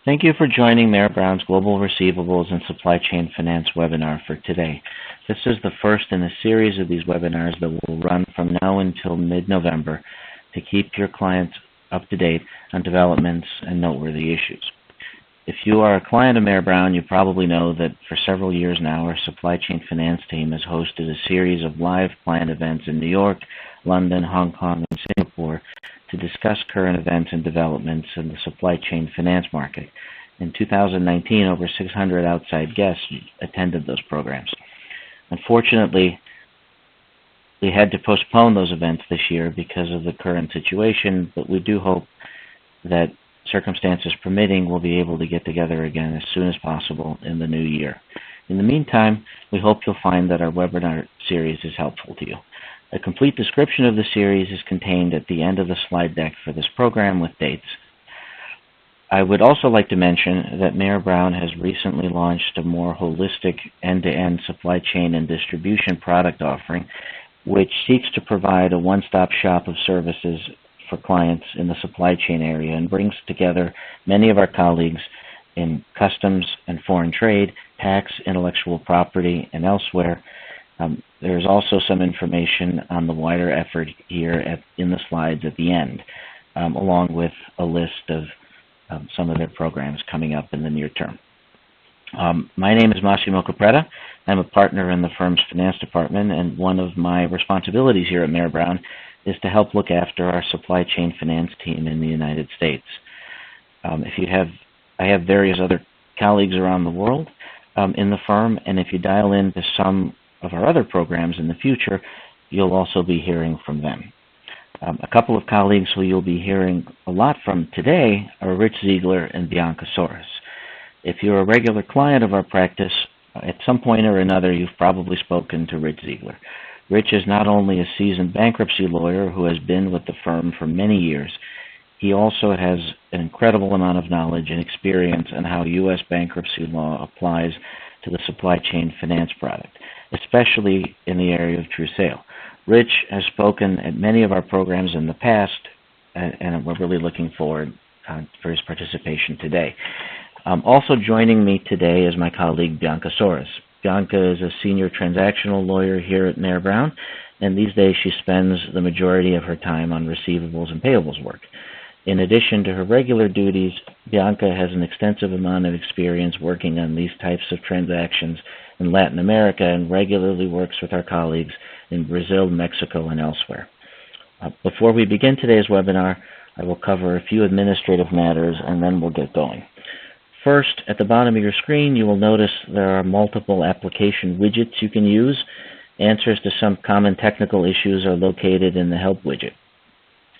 Thank you for joining Mayor Brown's Global Receivables and Supply Chain Finance webinar for today. This is the first in a series of these webinars that will run from now until mid-November to keep your clients up to date on developments and noteworthy issues. If you are a client of Mayor Brown, you probably know that for several years now, our supply chain finance team has hosted a series of live client events in New York, London, Hong Kong, and Singapore to discuss current events and developments in the supply chain finance market. In 2019, over 600 outside guests attended those programs. Unfortunately, we had to postpone those events this year because of the current situation, but we do hope that circumstances permitting, we'll be able to get together again as soon as possible in the new year. In the meantime, we hope you'll find that our webinar series is helpful to you. A complete description of the series is contained at the end of the slide deck for this program with dates. I would also like to mention that Mayor Brown has recently launched a more holistic end-to-end supply chain and distribution product offering, which seeks to provide a one-stop shop of services for clients in the supply chain area and brings together many of our colleagues in customs and foreign trade, tax, intellectual property, and elsewhere. There's also some information on the wider effort here in the slides at the end, along with a list of some of their programs coming up in the near term. My name is Massimo Capretta. I'm a partner in the firm's finance department, and one of my responsibilities here at Mayor Brown is to help look after our supply chain finance team in the United States. I have various other colleagues around the world in the firm, and if you dial into some of our other programs in the future, you'll also be hearing from them. A couple of colleagues who you'll be hearing a lot from today are Rich Ziegler and Bianca Soares. If you're a regular client of our practice, at some point or another, you've probably spoken to Rich Ziegler. Rich is not only a seasoned bankruptcy lawyer who has been with the firm for many years, he also has an incredible amount of knowledge and experience on how U.S. bankruptcy law applies to the supply chain finance product, especially in the area of true sale. Rich has spoken at many of our programs in the past, and we're really looking forward for his participation today. Also joining me today is my colleague Bianca Soares. Bianca is a senior transactional lawyer here at Mayor Brown, and these days she spends the majority of her time on receivables and payables work. In addition to her regular duties, Bianca has an extensive amount of experience working on these types of transactions in Latin America and regularly works with our colleagues in Brazil, Mexico, and elsewhere. Before we begin today's webinar, I will cover a few administrative matters and then we'll get going. First, at the bottom of your screen, you will notice there are multiple application widgets you can use. Answers to some common technical issues are located in the Help widget.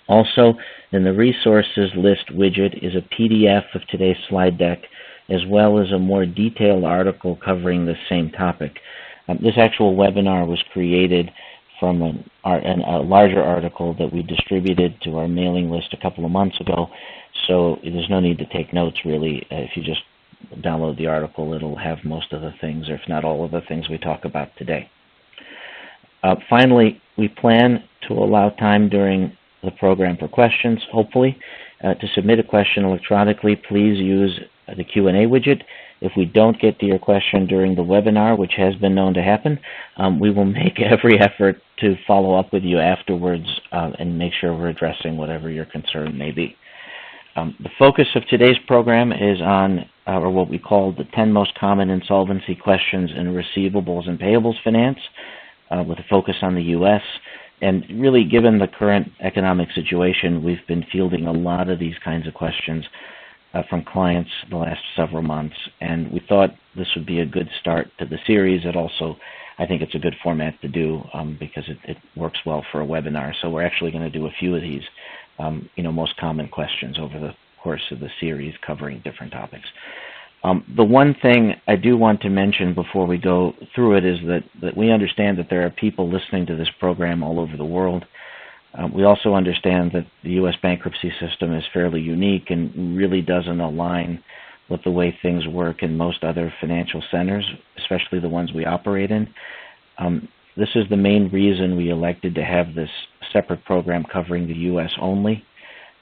Also, in the Resources List widget is a PDF of today's slide deck, as well as a more detailed article covering the same topic. This actual webinar was created from a larger article that we distributed to our mailing list a couple of months ago, so there's no need to take notes really. If you just download the article, it'll have most of the things, or if not all of the things we talk about today. Finally, we plan to allow time during the program for questions, hopefully. To submit a question electronically, please use the Q&A widget. If we don't get to your question during the webinar, which has been known to happen, we will make every effort to follow up with you afterwards and make sure we're addressing whatever your concern may be. The focus of today's program is on or what we call the 10 most common insolvency questions in receivables and payables finance, with a focus on the U.S. And really, given the current economic situation, we've been fielding a lot of these kinds of questions from clients the last several months, and we thought this would be a good start to the series. It also, I think it's a good format to do because it works well for a webinar. So we're actually going to do a few of these, most common questions over the course of the series covering different topics. The one thing I do want to mention before we go through it is that we understand that there are people listening to this program all over the world. We also understand that the U.S. bankruptcy system is fairly unique and really doesn't align with the way things work in most other financial centers, especially the ones we operate in. This is the main reason we elected to have this separate program covering the U.S. only.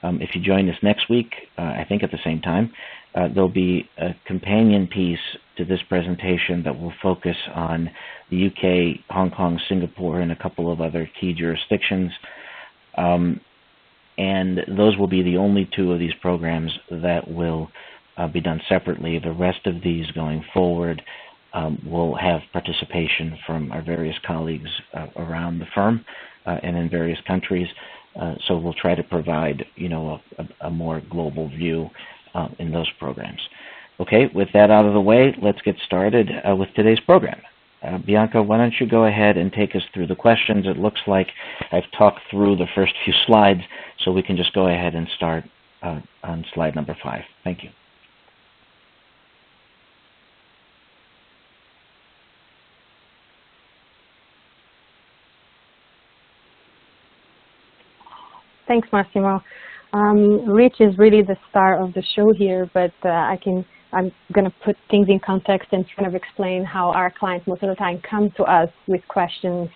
If you join us next week, I think at the same time, There'll be a companion piece to this presentation that will focus on the UK, Hong Kong, Singapore, and a couple of other key jurisdictions. And those will be the only two of these programs that will be done separately. The rest of these going forward will have participation from our various colleagues around the firm and in various countries. So we'll try to provide, a more global view in those programs. Okay, with that out of the way, let's get started with today's program. Bianca, why don't you go ahead and take us through the questions? It looks like I've talked through the first few slides, so we can just go ahead and start on slide number 5. Thank you. Thanks, Massimo. Rich is really the star of the show here, but I'm going to put things in context and kind of explain how our clients most of the time come to us with questions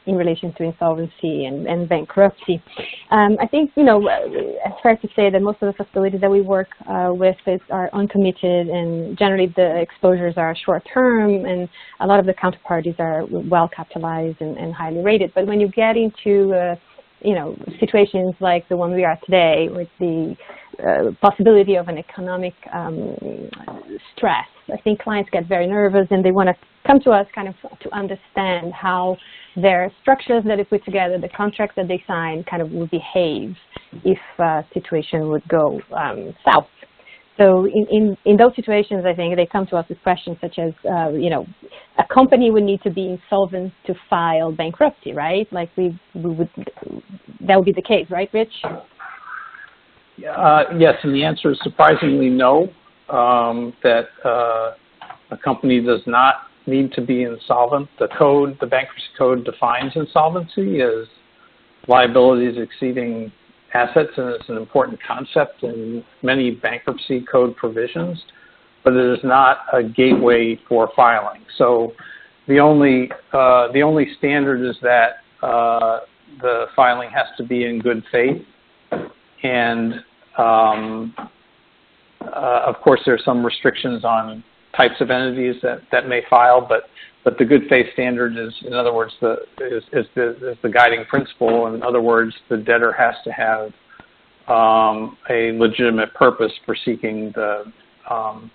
in relation to insolvency and bankruptcy. I think, it's fair to say that most of the facilities that we work with are uncommitted, and generally the exposures are short-term, and a lot of the counterparties are well-capitalized and highly rated. But when you get into situations like the one we are today, with the possibility of an economic stress, I think clients get very nervous, and they want to come to us kind of to understand how their structures that they put together, the contracts that they sign, kind of will behave if a situation would go south. So in those situations, I think they come to us with questions such as, a company would need to be insolvent to file bankruptcy, right? Like that would be the case, right, Rich? Yes, and the answer is surprisingly no, that a company does not need to be insolvent. The bankruptcy code defines insolvency as liabilities exceeding assets, and it's an important concept in many bankruptcy code provisions, but it is not a gateway for filing. So the only standard is that the filing has to be in good faith, and of course there are some restrictions on types of entities that may file, but the good faith standard is, in other words, is the guiding principle. In other words, the debtor has to have a legitimate purpose for seeking the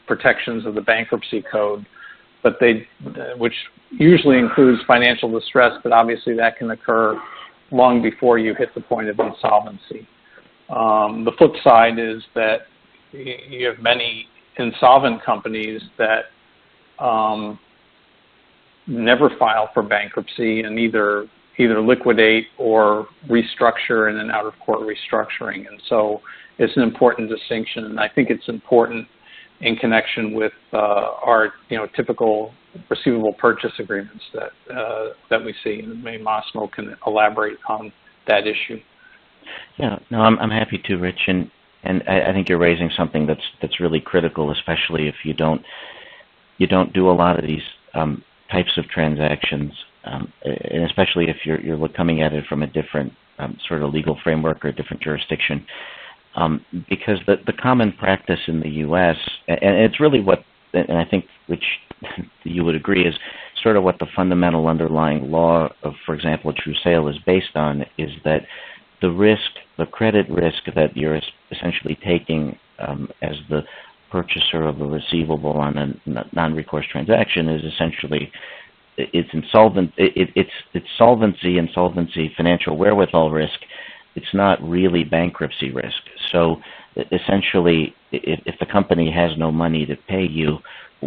protections of the bankruptcy code, but which usually includes financial distress, but obviously that can occur long before you hit the point of insolvency. The flip side is that you have many insolvent companies that never file for bankruptcy and either liquidate or restructure in an out-of-court restructuring. And so it's an important distinction, and I think it's important in connection with our typical receivable purchase agreements that we see. And maybe Massimo can elaborate on that issue. Yeah, no, I'm happy to, Rich, and I think you're raising something that's really critical, especially if you don't do a lot of these types of transactions, and especially if you're coming at it from a different sort of legal framework or a different jurisdiction, because the common practice in the U.S., and it's really what, and I think, which you would agree, is sort of what the fundamental underlying law of, for example, a true sale is based on, is that the risk, the credit risk that you're essentially taking as the purchaser of a receivable on a non-recourse transaction is essentially it's solvency, financial wherewithal risk. It's not really bankruptcy risk. So essentially, if the company has no money to pay you,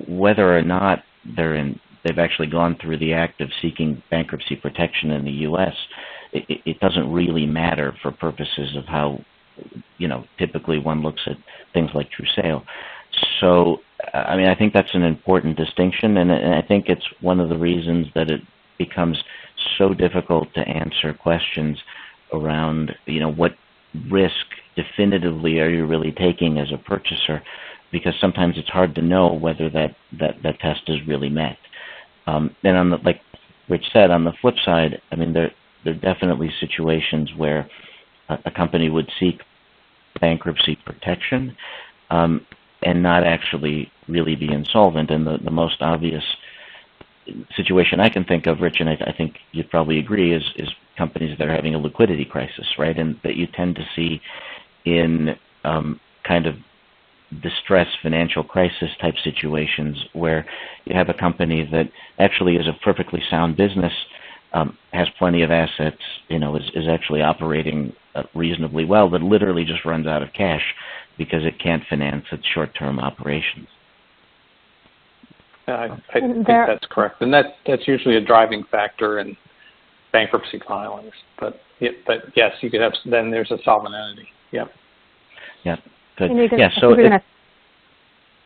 whether or not they've actually gone through the act of seeking bankruptcy protection in the U.S., it doesn't really matter for purposes of how, typically one looks at things like true sale. So, I think that's an important distinction, and I think it's one of the reasons that it becomes so difficult to answer questions around, what risk definitively are you really taking as a purchaser, because sometimes it's hard to know whether that test is really met. And like Rich said, on the flip side, there are definitely situations where a company would seek bankruptcy protection, and not actually really be insolvent. And the most obvious situation I can think of, Rich, and I think you'd probably agree, is companies that are having a liquidity crisis, right? And that you tend to see in kind of distress, financial crisis type situations where you have a company that actually is a perfectly sound business, has plenty of assets, is actually operating reasonably well, but literally just runs out of cash because it can't finance its short-term operations. I think that's correct, and that's usually a driving factor in bankruptcy filings. But yes, you could have. Then there's a solvent entity. Yep. Yeah. Good. So.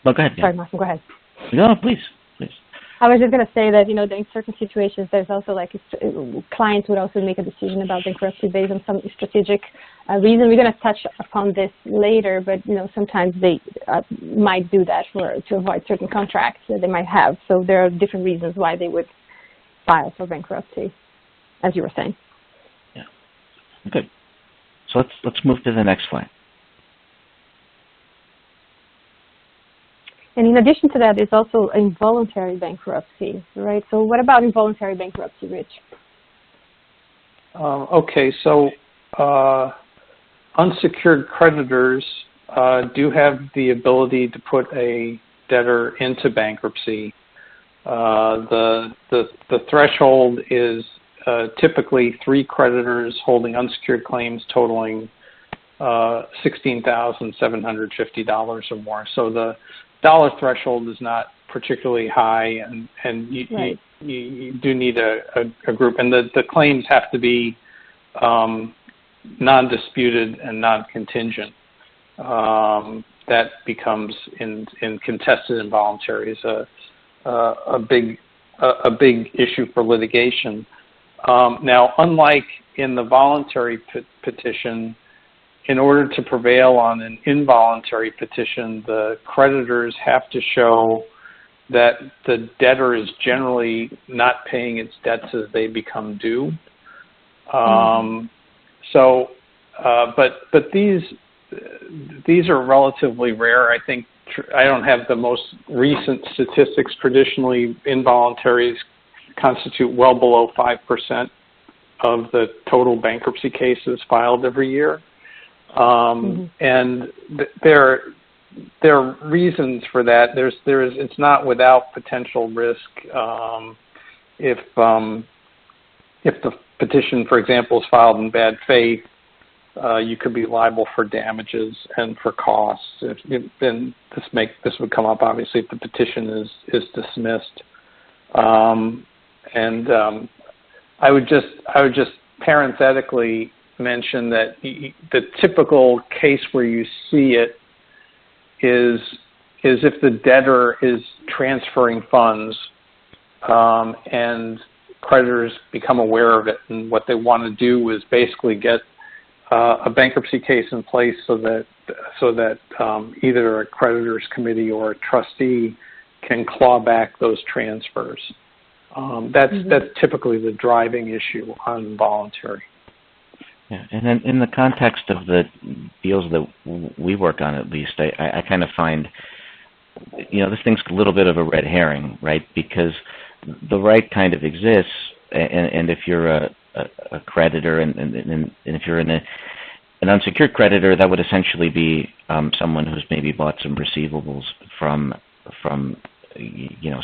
Well, go ahead. Sorry, Massimo, go ahead. No, please. I was just going to say that, in certain situations, there's also clients would also make a decision about bankruptcy based on some strategic reason. We're going to touch upon this later, but, sometimes they might do that to avoid certain contracts that they might have. So there are different reasons why they would file for bankruptcy, as you were saying. Yeah. Good. So let's move to the next slide. And in addition to that, there's also involuntary bankruptcy, right? So what about involuntary bankruptcy, Rich? Okay, so unsecured creditors do have the ability to put a debtor into bankruptcy. The threshold is typically 3 creditors holding unsecured claims totaling $16,750 or more. So the dollar threshold is not particularly high, and you do need a group, and the claims have to be non-disputed and non-contingent. That becomes in contested involuntary is a big issue for litigation. Now, unlike in the voluntary petition, in order to prevail on an involuntary petition, the creditors have to show that the debtor is generally not paying its debts as they become due. But these are relatively rare. I think I don't have the most recent statistics. Traditionally, involuntaries constitute well below 5% of the total bankruptcy cases filed every year. And there are reasons for that. It's not without potential risk. If the petition, for example, is filed in bad faith, you could be liable for damages and for costs. Then this would come up obviously if the petition is dismissed. I would just parenthetically mention that the typical case where you see it is if the debtor is transferring funds and creditors become aware of it, and what they want to do is basically get a bankruptcy case in place so that either a creditors committee or a trustee can claw back those transfers. That's typically the driving issue on voluntary. Yeah, and then in the context of the deals that we work on, at least, I kind of find, this thing's a little bit of a red herring, right? Because the right kind of exists, and if you're a creditor, and if you're an unsecured creditor, that would essentially be someone who's maybe bought some receivables from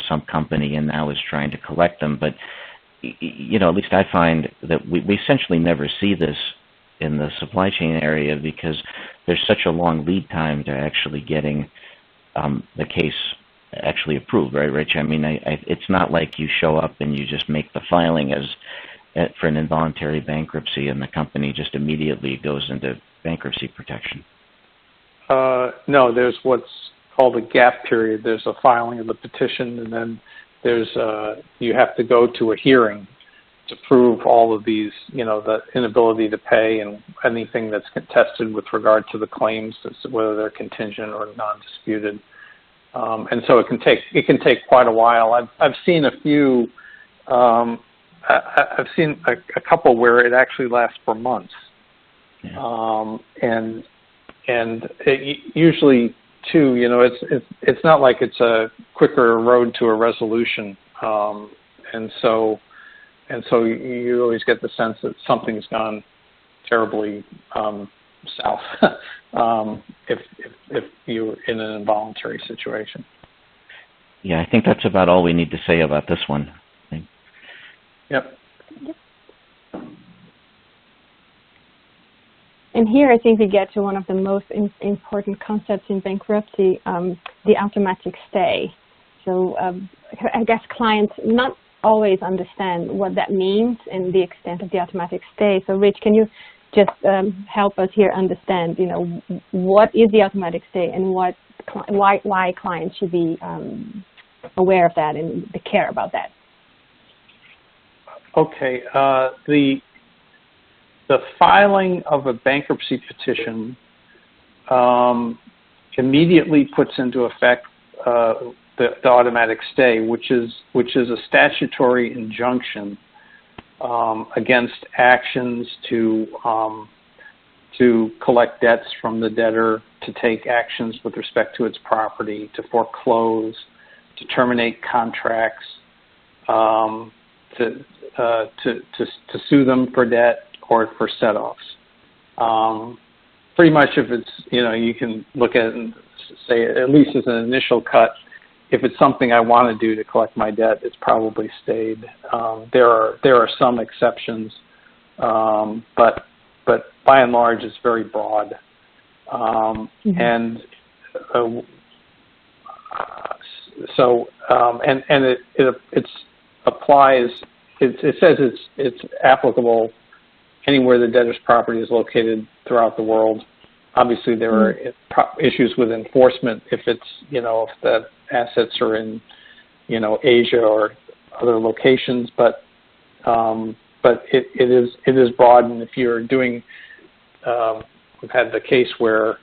some company and now is trying to collect them. But at least I find that we essentially never see this in the supply chain area because there's such a long lead time to actually getting the case actually approved, right, Rich? I mean, it's not like you show up and you just make the filing for an involuntary bankruptcy and the company just immediately goes into bankruptcy protection. No, there's what's called a gap period. There's a filing of the petition, and then you have to go to a hearing to prove all of these, the inability to pay and anything that's contested with regard to the claims, whether they're contingent or non-disputed. And so it can take quite a while. I've seen a few. I've seen a couple where it actually lasts for months, and it usually too, it's not like it's a quicker road to a resolution, and so you always get the sense that something's gone terribly south if you're in an involuntary situation. Yeah, I think that's about all we need to say about this one. Yep. And here I think we get to one of the most important concepts in bankruptcy, the automatic stay. So I guess clients not always understand what that means and the extent of the automatic stay. So Rich, can you just help us here understand, what is the automatic stay and why clients should be aware of that and care about that? Okay. The filing of a bankruptcy petition immediately puts into effect the automatic stay, which is a statutory injunction against actions to collect debts from the debtor, to take actions with respect to its property, to foreclose, to terminate contracts, to sue them for debt or for set-offs. Pretty much if it's, you can look at it and say, at least as an initial cut, if it's something I want to do to collect my debt, it's probably stayed. There are some exceptions, but by and large, it's very broad. And so it applies. It says it's applicable anywhere the debtor's property is located throughout the world. Obviously, there are issues with enforcement if it's, if the assets are in, Asia or other locations, but it is broad. And if you're doing, we've had the case where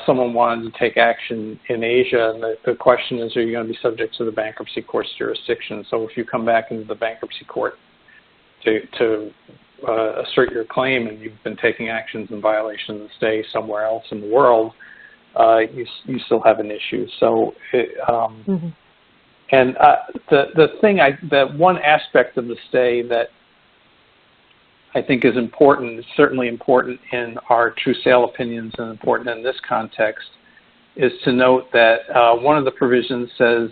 someone wanted to take action in Asia, and the question is, are you going to be subject to the bankruptcy court's jurisdiction? So if you come back into the bankruptcy court to assert your claim and you've been taking actions in violation of the stay somewhere else in the world, you still have an issue. So, and the one aspect of the stay that I think is important, certainly important in our true sale opinions and important in this context, is to note that one of the provisions says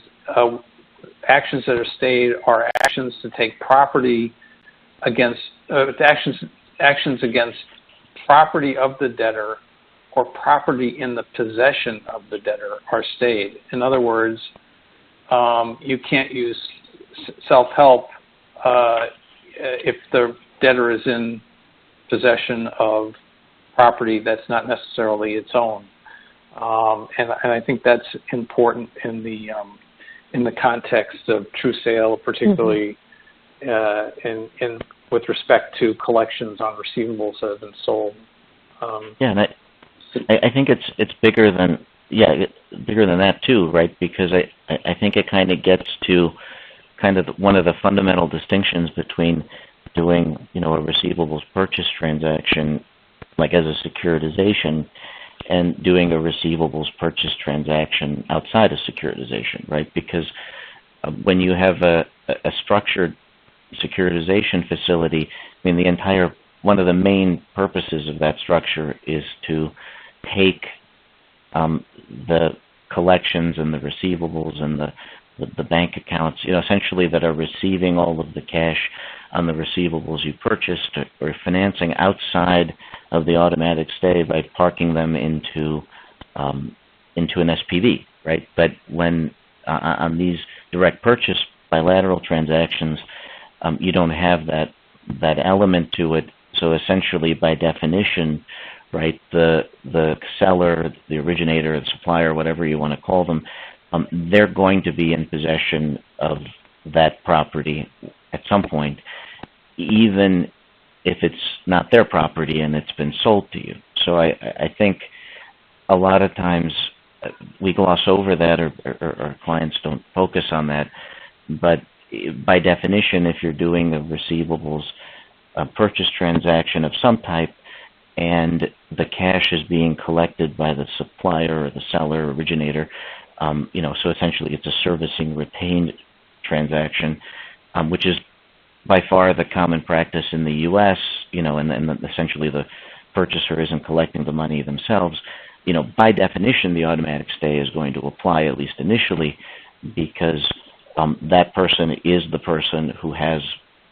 actions that are stayed are actions to take property against actions against property of the debtor or property in the possession of the debtor are stayed. In other words, you can't use self-help if the debtor is in possession of property that's not necessarily its own, and I think that's important in the context of true sale, particularly in with respect to collections on receivables that have been sold. And I think it's bigger than that too, right? Because I think it kind of gets to kind of one of the fundamental distinctions between doing a receivables purchase transaction like as a securitization and doing a receivables purchase transaction outside of securitization, right? Because when you have a structured securitization facility, I mean, one of the main purposes of that structure is to take the collections and the receivables and the bank accounts, essentially that are receiving all of the cash on the receivables you purchased or financing outside of the automatic stay by parking them into an SPV, right? But when on these direct purchase bilateral transactions, you don't have that element to it. So essentially, by definition, right, the seller, the originator, the supplier, whatever you want to call them, they're going to be in possession of that property at some point, even if it's not their property and it's been sold to you. So I think a lot of times we gloss over that, or clients don't focus on that. But by definition, if you're doing a receivables purchase transaction of some type, and the cash is being collected by the supplier or the seller, originator. So essentially it's a servicing retained transaction, which is by far the common practice in the U.S., and essentially the purchaser isn't collecting the money themselves. By definition, the automatic stay is going to apply, at least initially, because that person is the person who has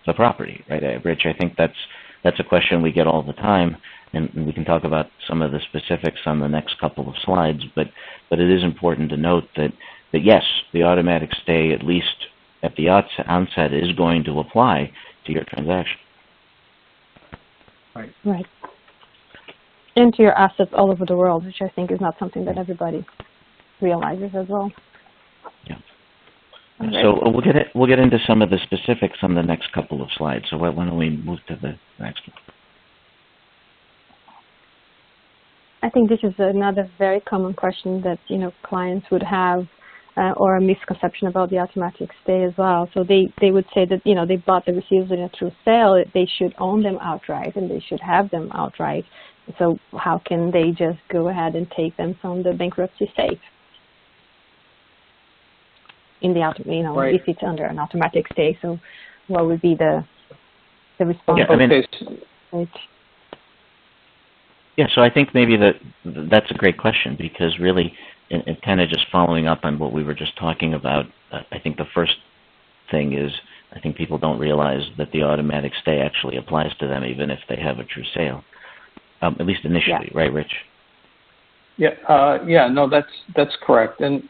the property, right? Rich, I think that's a question we get all the time, and we can talk about some of the specifics on the next couple of slides, but it is important to note that yes, the automatic stay, at least at the onset, is going to apply to your transaction. Right. And to your assets all over the world, which I think is not something that everybody realizes as well. Yeah. Right. So we'll get into some of the specifics on the next couple of slides. So why don't we move to the next one? I think this is another very common question that clients would have, or a misconception about the automatic stay as well. So they would say that they bought the receivables in a true sale. They should own them outright, and they should have them outright. So how can they just go ahead and take them from the bankruptcy safe? In the right. If it's under an automatic stay, so what would be the response? Yeah, so I think maybe that's a great question, because really, and kind of just following up on what we were just talking about, I think the first thing is I think people don't realize that the automatic stay actually applies to them even if they have a true sale, at least initially, yeah. Right, Rich? Yeah, no, that's correct, and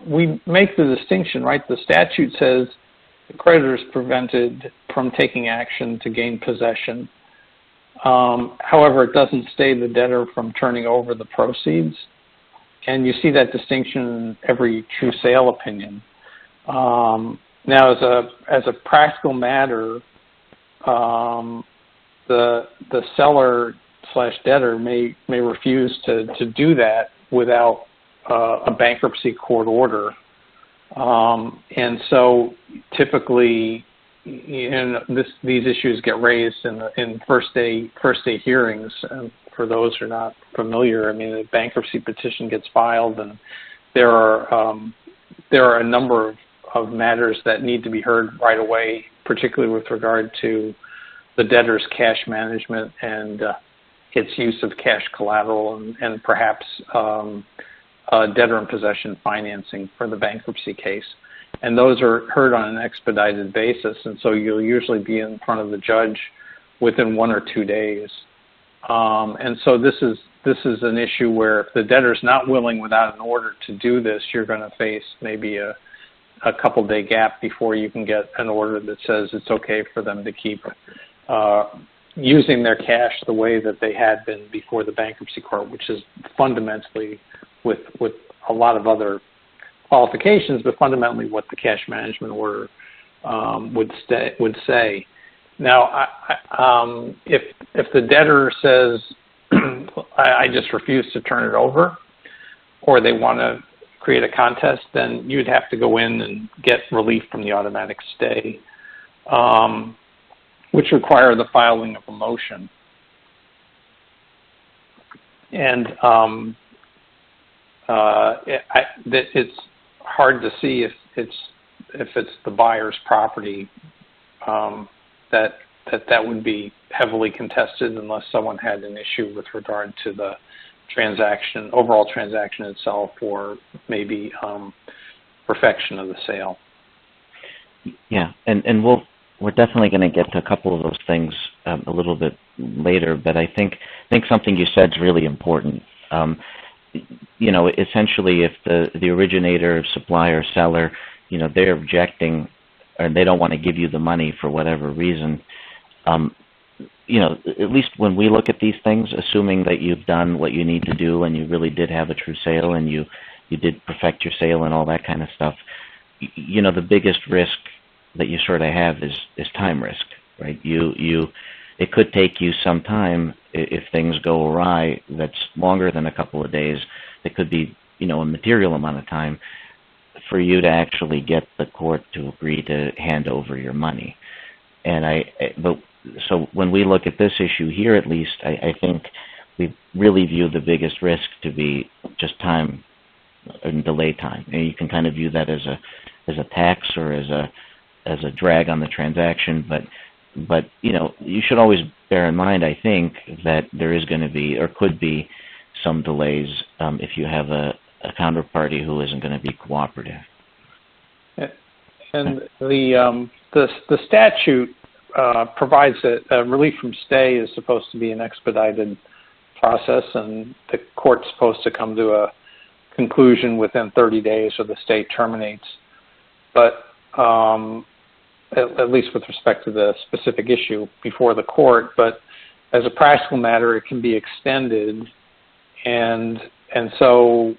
we make the distinction, right? The statute says the creditor is prevented from taking action to gain possession. However, it doesn't stay the debtor from turning over the proceeds, and you see that distinction in every true sale opinion. Now, as a practical matter, the seller / debtor may refuse to do that without a bankruptcy court order, and so typically, these issues get raised in first day hearings. For those who are not familiar, I mean, the bankruptcy petition gets filed, and there are a number of matters that need to be heard right away, particularly with regard to the debtor's cash management and its use of cash collateral and perhaps debtor in possession financing for the bankruptcy case. And those are heard on an expedited basis, and so you'll usually be in front of the judge within 1 or 2 days. And so this is an issue where if the debtor's not willing without an order to do this, you're going to face maybe a couple-day gap before you can get an order that says it's okay for them to keep using their cash the way that they had been before the bankruptcy court, which is fundamentally, with a lot of other qualifications, but fundamentally what the cash management order would say. Now, if the debtor says, I just refuse to turn it over, or they want to create a contest, then you'd have to go in and get relief from the automatic stay, which require the filing of a motion. And it's hard to see if it's the buyer's property that would be heavily contested unless someone had an issue with regard to the overall transaction itself, or maybe perfection of the sale. Yeah, and we're definitely going to get to a couple of those things a little bit later, but I think something you said is really important. Essentially, if the originator, supplier, seller, they're objecting, or they don't want to give you the money for whatever reason, at least when we look at these things, assuming that you've done what you need to do and you really did have a true sale and you did perfect your sale and all that kind of stuff, the biggest risk that you sort of have is time risk, right? It could take you some time if things go awry that's longer than a couple of days. It could be, a material amount of time for you to actually get the court to agree to hand over your money. And so when we look at this issue here, at least, I think we really view the biggest risk to be just time and delay time. And you can kind of view that as a tax or as a drag on the transaction, but you know, you should always bear in mind, I think, that there is going to be or could be some delays if you have a counterparty who isn't going to be cooperative. And the statute provides that relief from stay is supposed to be an expedited process, and the court's supposed to come to a conclusion within 30 days or the stay terminates. But at least with respect to the specific issue before the court, but as a practical matter, it can be extended, and so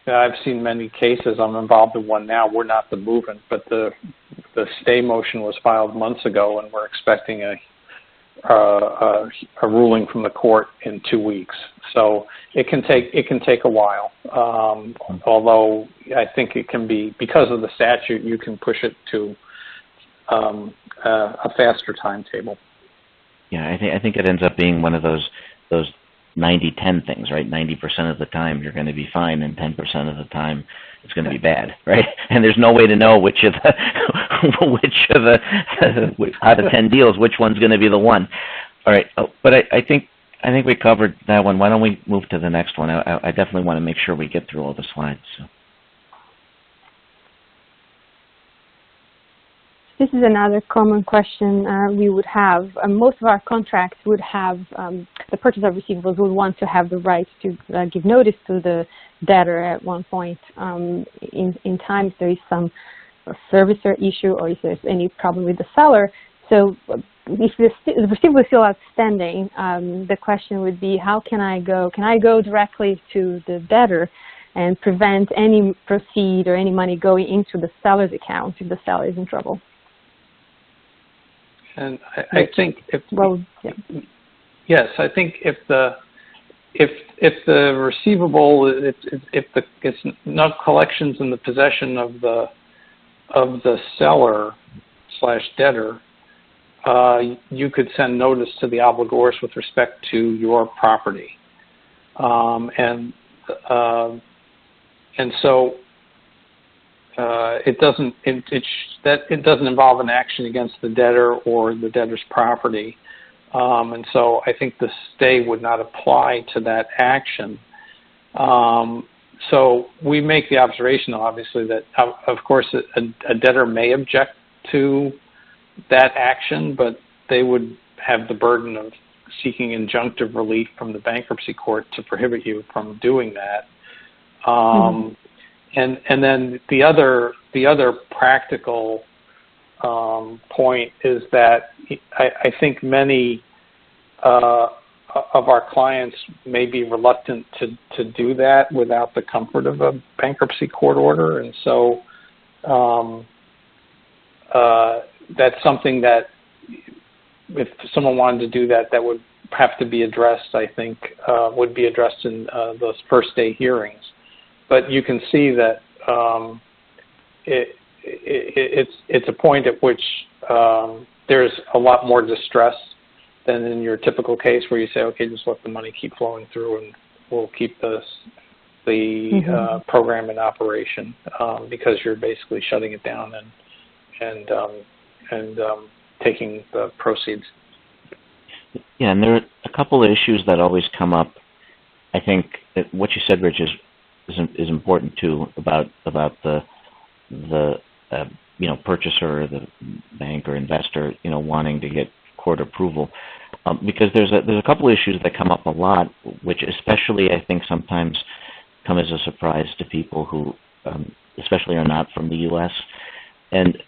I've seen many cases. I'm involved in one now. We're not the movement, but the stay motion was filed months ago, and we're expecting a ruling from the court in 2 weeks. So it can take a while. Although I think it can be, because of the statute, you can push it to a faster timetable. Yeah, I think it ends up being one of those 90-10 things, right? 90% of the time you're going to be fine, and 10% of the time it's going to be bad, right? And there's no way to know which of the out of 10 deals, which one's going to be the one. All right, but I think we covered that one. Why don't we move to the next one? I definitely want to make sure we get through all the slides. So. This is another common question we would have. Most of our contracts would have, the purchaser of receivables would want to have the right to give notice to the debtor at one point in time if there is some servicer issue or if there's any problem with the seller. So if the receivable is still outstanding, the question would be, how can I go? Can I go directly to the debtor and prevent any proceed or any money going into the seller's account if the seller is in trouble? And I think if yes, I think if the receivable, if it's not collections in the possession of the seller / debtor, you could send notice to the obligors with respect to your property, and so. It doesn't involve an action against the debtor or the debtor's property, and so I think the stay would not apply to that action. So we make the observation, obviously, that of course a debtor may object to that action, but they would have the burden of seeking injunctive relief from the bankruptcy court to prohibit you from doing that. And then the other practical point is that I think many of our clients may be reluctant to do that without the comfort of a bankruptcy court order, and so that's something that if someone wanted to do that, that would have to be addressed. I think would be addressed in those first day hearings. But you can see that it's a point at which there's a lot more distress than in your typical case where you say, okay, just let the money keep flowing through and we'll keep the program in operation, because you're basically shutting it down and taking the proceeds. Yeah, and there are a couple of issues that always come up. I think that what you said, Rich, is important too, about the purchaser or the bank or investor wanting to get court approval, because there's a couple of issues that come up a lot, which especially I think sometimes come as a surprise to people who especially are not from the U.S. And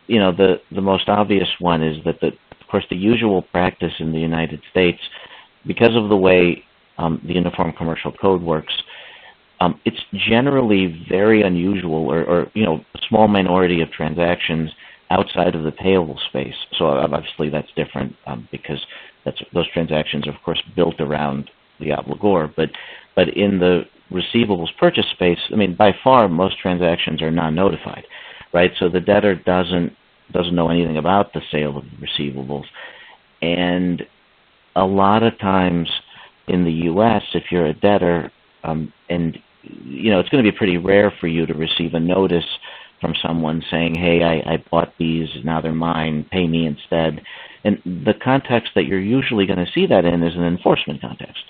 the most obvious one is that of course the usual practice in the United States, because of the way the Uniform Commercial Code works, it's generally very unusual, or a small minority of transactions outside of the payable space. So obviously that's different because those transactions are of course built around the obligor. But in the receivables purchase space, I mean, by far most transactions are non-notified, right? So the debtor doesn't doesn't know anything about the sale of the receivables. And a lot of times in the U.S., if you're a debtor, and it's going to be pretty rare for you to receive a notice from someone saying, hey, I bought these, now they're mine, pay me instead. And the context that you're usually going to see that in is an enforcement context.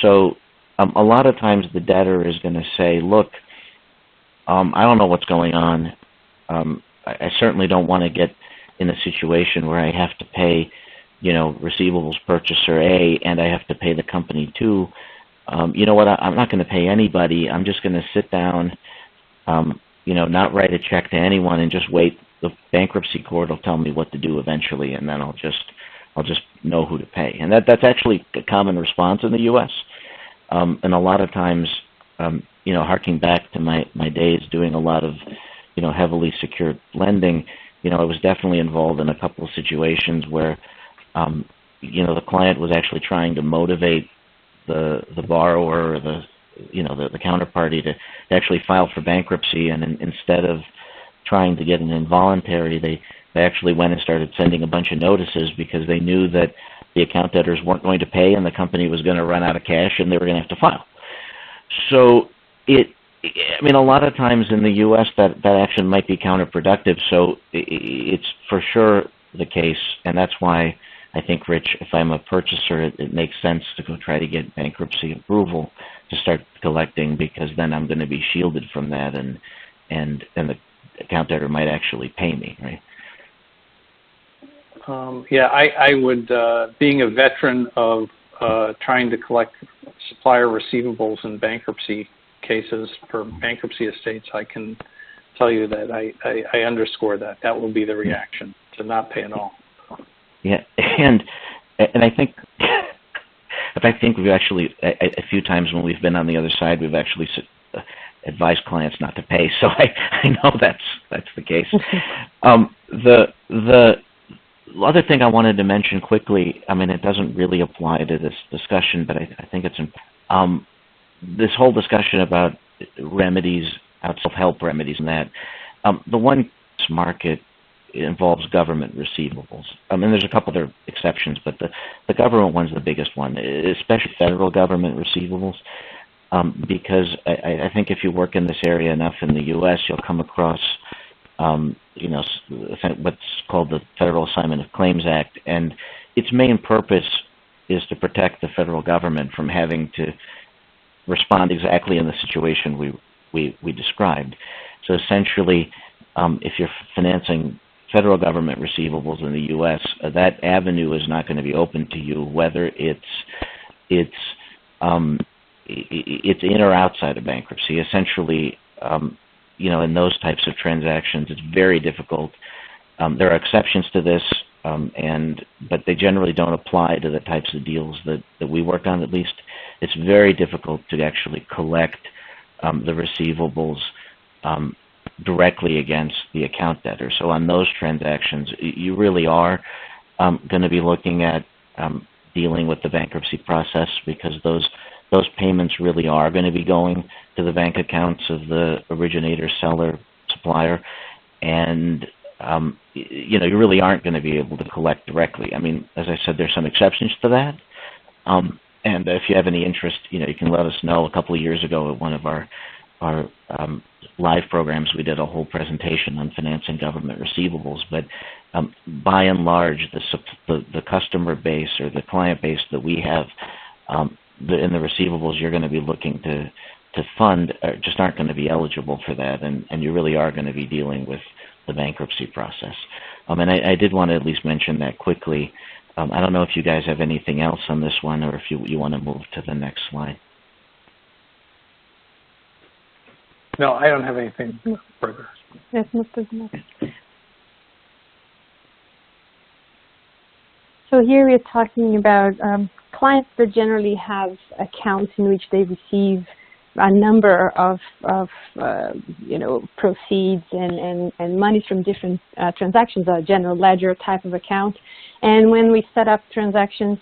So a lot of times the debtor is going to say, look, I don't know what's going on. I certainly don't want to get in a situation where I have to pay, receivables purchaser A and I have to pay the company too. You know what, I'm not going to pay anybody. I'm just going to sit down, not write a check to anyone and just wait. The bankruptcy court will tell me what to do eventually, and then I'll just know who to pay. And that's actually a common response in the U.S. And a lot of times, harking back to my days doing a lot of, heavily secured lending, I was definitely involved in a couple of situations where, the client was actually trying to motivate the borrower or the counterparty to actually file for bankruptcy, and instead of trying to get an involuntary, they actually went and started sending a bunch of notices because they knew that the account debtors weren't going to pay and the company was going to run out of cash and they were going to have to file. So a lot of times in the U.S. that action might be counterproductive. So it's for sure the case, and that's why I think, Rich, if I'm a purchaser, it makes sense to go try to get bankruptcy approval to start collecting, because then I'm going to be shielded from that, and the account debtor might actually pay me, right? I would, being a veteran of trying to collect supplier receivables in bankruptcy cases for bankruptcy estates, I can tell you that I underscore that. That will be the reaction, to not pay at all. Yeah, and I think we've actually, a few times when we've been on the other side, we've actually advised clients not to pay. So I know that's the case. The other thing I wanted to mention quickly, it doesn't really apply to this discussion, but I think it's important. This whole discussion about remedies, self-help remedies, and that the one market involves government receivables. And there's a couple other exceptions, but the government one's the biggest one, especially federal government receivables, because I think if you work in this area enough in the U.S., you'll come across what's called the Federal Assignment of Claims Act, and its main purpose is to protect the federal government from having to respond exactly in the situation we described. So essentially, if you're financing federal government receivables in the U.S., that avenue is not going to be open to you, whether it's in or outside of bankruptcy. Essentially, in those types of transactions, it's very difficult. There are exceptions to this, but they generally don't apply to the types of deals that we work on, at least. It's very difficult to actually collect the receivables directly against the account debtor. So on those transactions, you really are going to be looking at dealing with the bankruptcy process, because those payments really are going to be going to the bank accounts of the originator, seller, supplier, and you really aren't going to be able to collect directly. As I said, there's some exceptions to that, and if you have any interest, you can let us know. A couple of years ago at one of our live programs, we did a whole presentation on financing government receivables, but by and large, the customer base or the client base that we have in the receivables you're going to be looking to fund just aren't going to be eligible for that, and you really are going to be dealing with the bankruptcy process. And I did want to at least mention that quickly. I don't know if you guys have anything else on this one, or if you want to move to the next slide. No, I don't have anything further. Let's move to the next. So here we're talking about clients that generally have accounts in which they receive a number of proceeds and monies from different transactions, a general ledger type of account. And when we set up transactions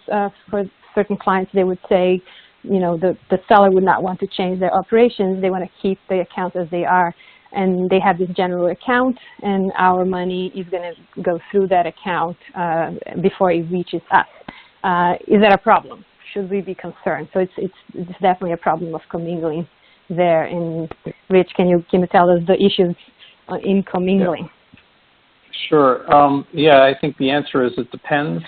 for certain clients, they would say, the seller would not want to change their operations. They want to keep the accounts as they are. and they have this general account, and our money is going to go through that account before it reaches us. Is that a problem? Should we be concerned? So it's definitely a problem of commingling there. And Rich, can you tell us the issues in commingling? Yeah. Sure. Yeah, I think the answer is it depends.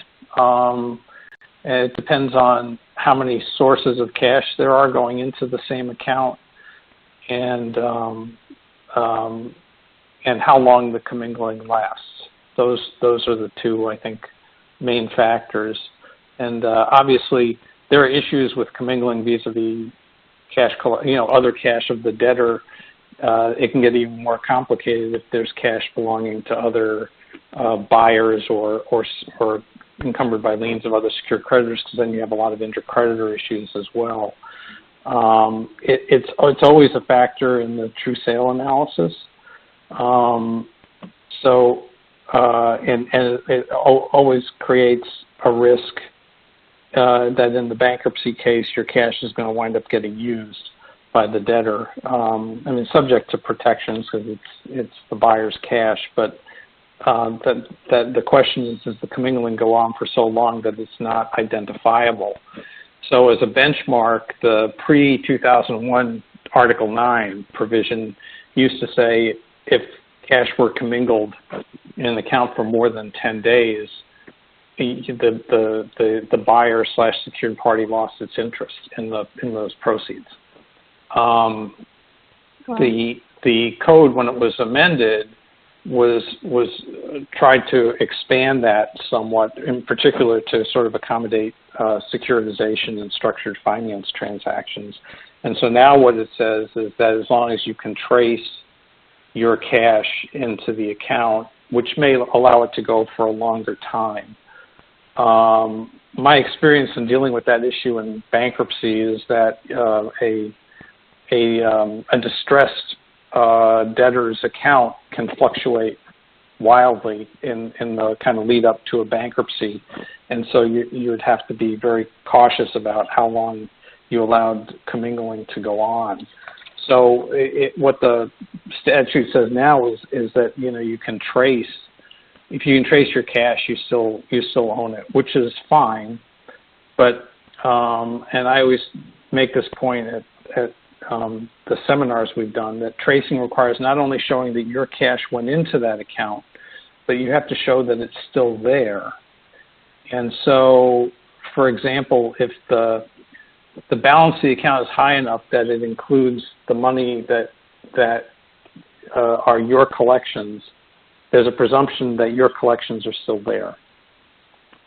It depends on how many sources of cash there are going into the same account, and how long the commingling lasts. Those are the two, I think, main factors. And obviously, there are issues with commingling vis-a-vis cash, other cash of the debtor. It can get even more complicated if there's cash belonging to other buyers or encumbered by liens of other secured creditors, because then you have a lot of inter-creditor issues as well. It's always a factor in the true sale analysis. And it always creates a risk that in the bankruptcy case, your cash is going to wind up getting used by the debtor. Subject to protections because it's the buyer's cash, but the question is, does the commingling go on for so long that it's not identifiable? So as a benchmark, the pre-2001 Article 9 provision used to say if cash were commingled in an account for more than 10 days, the buyer / secured party lost its interest in those proceeds. Wow. The code, when it was amended, was tried to expand that somewhat, in particular to sort of accommodate securitization and structured finance transactions. And so now what it says is that as long as you can trace your cash into the account, which may allow it to go for a longer time. My experience in dealing with that issue in bankruptcy is that a distressed debtor's account can fluctuate wildly in the kind of lead up to a bankruptcy, and so you would have to be very cautious about how long you allowed commingling to go on. So what the statute says now is that you can trace. If you can trace your cash, you still own it, which is fine. But and I always make this point at the seminars we've done, that tracing requires not only showing that your cash went into that account, but you have to show that it's still there. And so, for example, if the balance of the account is high enough that it includes the money that are your collections, there's a presumption that your collections are still there.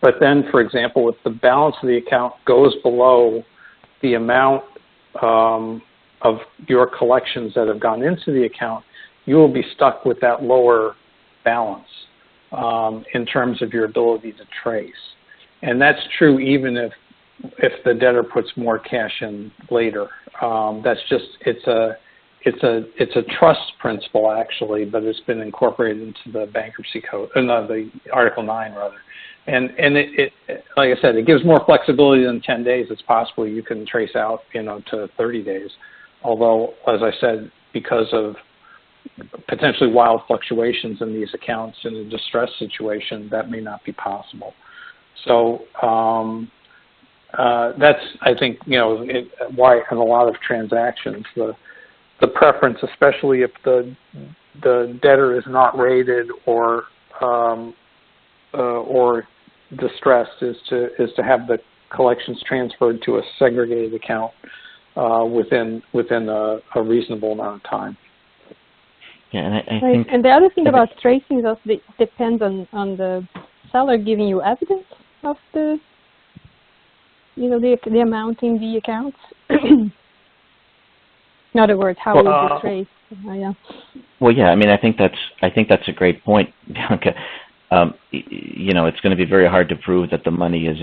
But then, for example, if the balance of the account goes below the amount of your collections that have gone into the account, you will be stuck with that lower balance in terms of your ability to trace. And that's true even if the debtor puts more cash in later. That's just, it's a trust principle actually, but it's been incorporated into the bankruptcy code, the Article 9 rather. And it like I said, it gives more flexibility than 10 days. It's possible you can trace out, to 30 days. Although, as I said, because of potentially wild fluctuations in these accounts in a distress situation, that may not be possible. So that's, I think, why in a lot of transactions, the preference, especially if the debtor is not rated or distressed, is to have the collections transferred to a segregated account within a reasonable amount of time. Yeah, and I think. And the other thing about tracing is also depends on the seller giving you evidence of the amount in the accounts. In other words, how is it traced? Yeah. Well, yeah. I think that's a great point, Bianca. It's going to be very hard to prove that the money is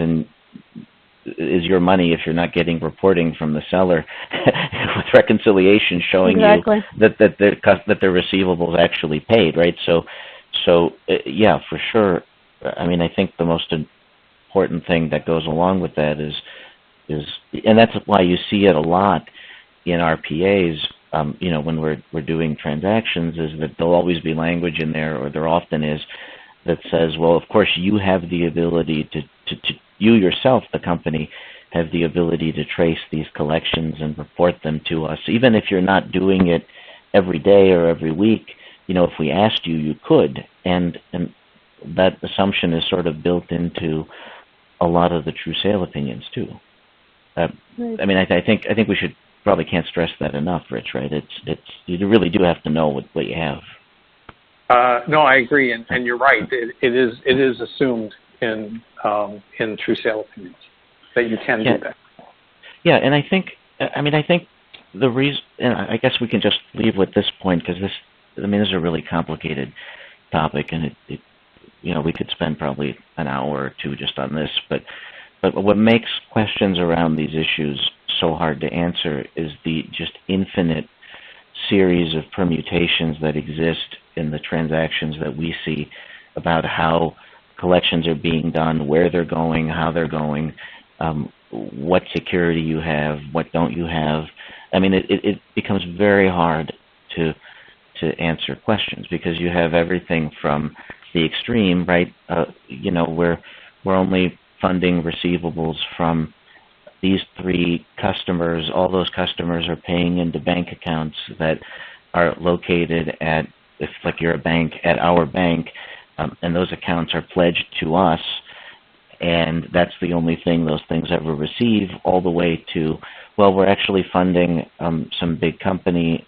your money if you're not getting reporting from the seller with reconciliation showing exactly. you that their receivables actually paid, right? So yeah, for sure. I think the most important thing that goes along with that is, and that's why you see it a lot in RPAs when we're doing transactions, is that there'll always be language in there, or there often is, that says, well, of course, you have the ability to you yourself, the company, have the ability to trace these collections and report them to us. Even if you're not doing it every day or every week, if we asked you, you could. And that assumption is sort of built into a lot of the true sale opinions too. I think we should probably can't stress that enough, Rich. Right? It's you really do have to know what you have. No, I agree, and you're right. It is assumed in true sale opinions that you can do that. Yeah, and I think the reason, and I guess we can just leave with this point, because this is a really complicated topic, and it we could spend probably an hour or two just on this, but what makes questions around these issues so hard to answer is the just infinite series of permutations that exist in the transactions that we see about how collections are being done, where they're going, how they're going, what security you have, what don't you have. It becomes very hard to answer questions, because you have everything from the extreme, right? We're only funding receivables from these 3 customers. All those customers are paying into bank accounts that are located at, if like you're a bank, at our bank, and those accounts are pledged to us, and that's the only thing those things ever receive, all the way to, well, we're actually funding some big company.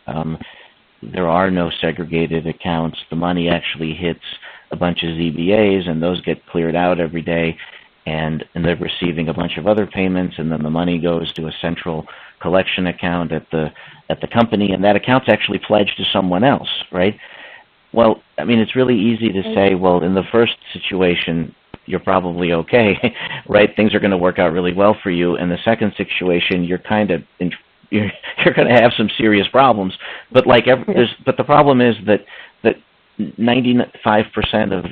There are no segregated accounts. The money actually hits a bunch of ZBAs, and those get cleared out every day, and they're receiving a bunch of other payments, and then the money goes to a central collection account at the company, and that account's actually pledged to someone else, right? Well, it's really easy to say, well, in the first situation, you're probably okay, right? Things are going to work out really well for you. In the second situation, you're going to have some serious problems. But but the problem is that 95% of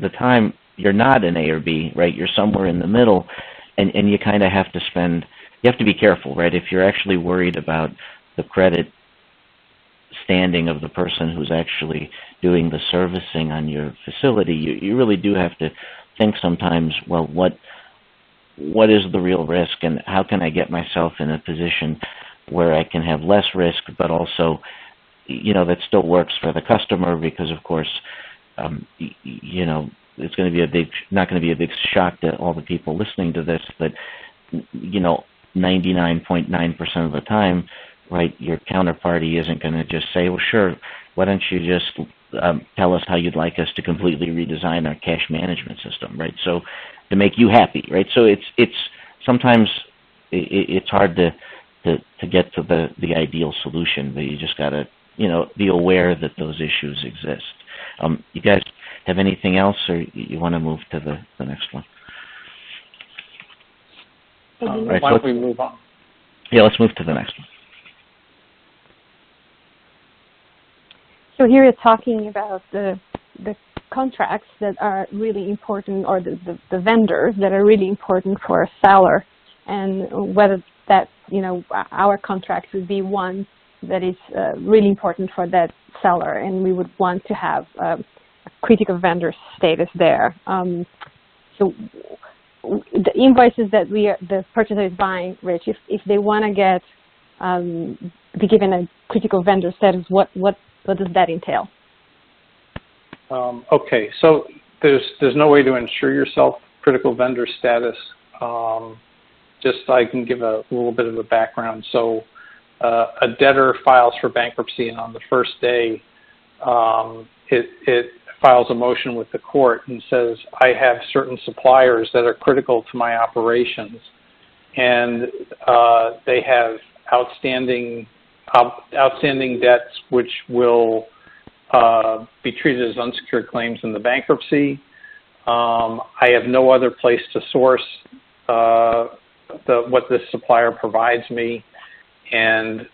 the time you're not an A or B, right? You're somewhere in the middle, and you kind of have to you have to be careful, right? If you're actually worried about the credit standing of the person who's actually doing the servicing on your facility, you really do have to think sometimes, well, what is the real risk, and how can I get myself in a position where I can have less risk, but also, that still works for the customer, because of course, it's going to be not going to be a big shock to all the people listening to this, that 99.9% of the time, right, your counterparty isn't going to just say, well, sure, why don't you just tell us how you'd like us to completely redesign our cash management system, right? So to make you happy, right? So it's sometimes it's hard to get to the ideal solution, but you just got to be aware that those issues exist. You guys have anything else, or you want to move to the next one? Right, why don't we move on? Yeah, let's move to the next one. So here you're talking about the contracts that are really important, or the vendors that are really important for a seller, and whether that, our contract would be one that is really important for that seller, and we would want to have a critical vendor status there. So the invoices that the purchaser is buying, Rich, if they want to be given a critical vendor status, what does that entail? Okay, so there's no way to ensure yourself critical vendor status. Just I can give a little bit of a background. So a debtor files for bankruptcy, and on the first day, it files a motion with the court and says, I have certain suppliers that are critical to my operations, and they have outstanding debts which will be treated as unsecured claims in the bankruptcy. I have no other place to source what this supplier provides me, and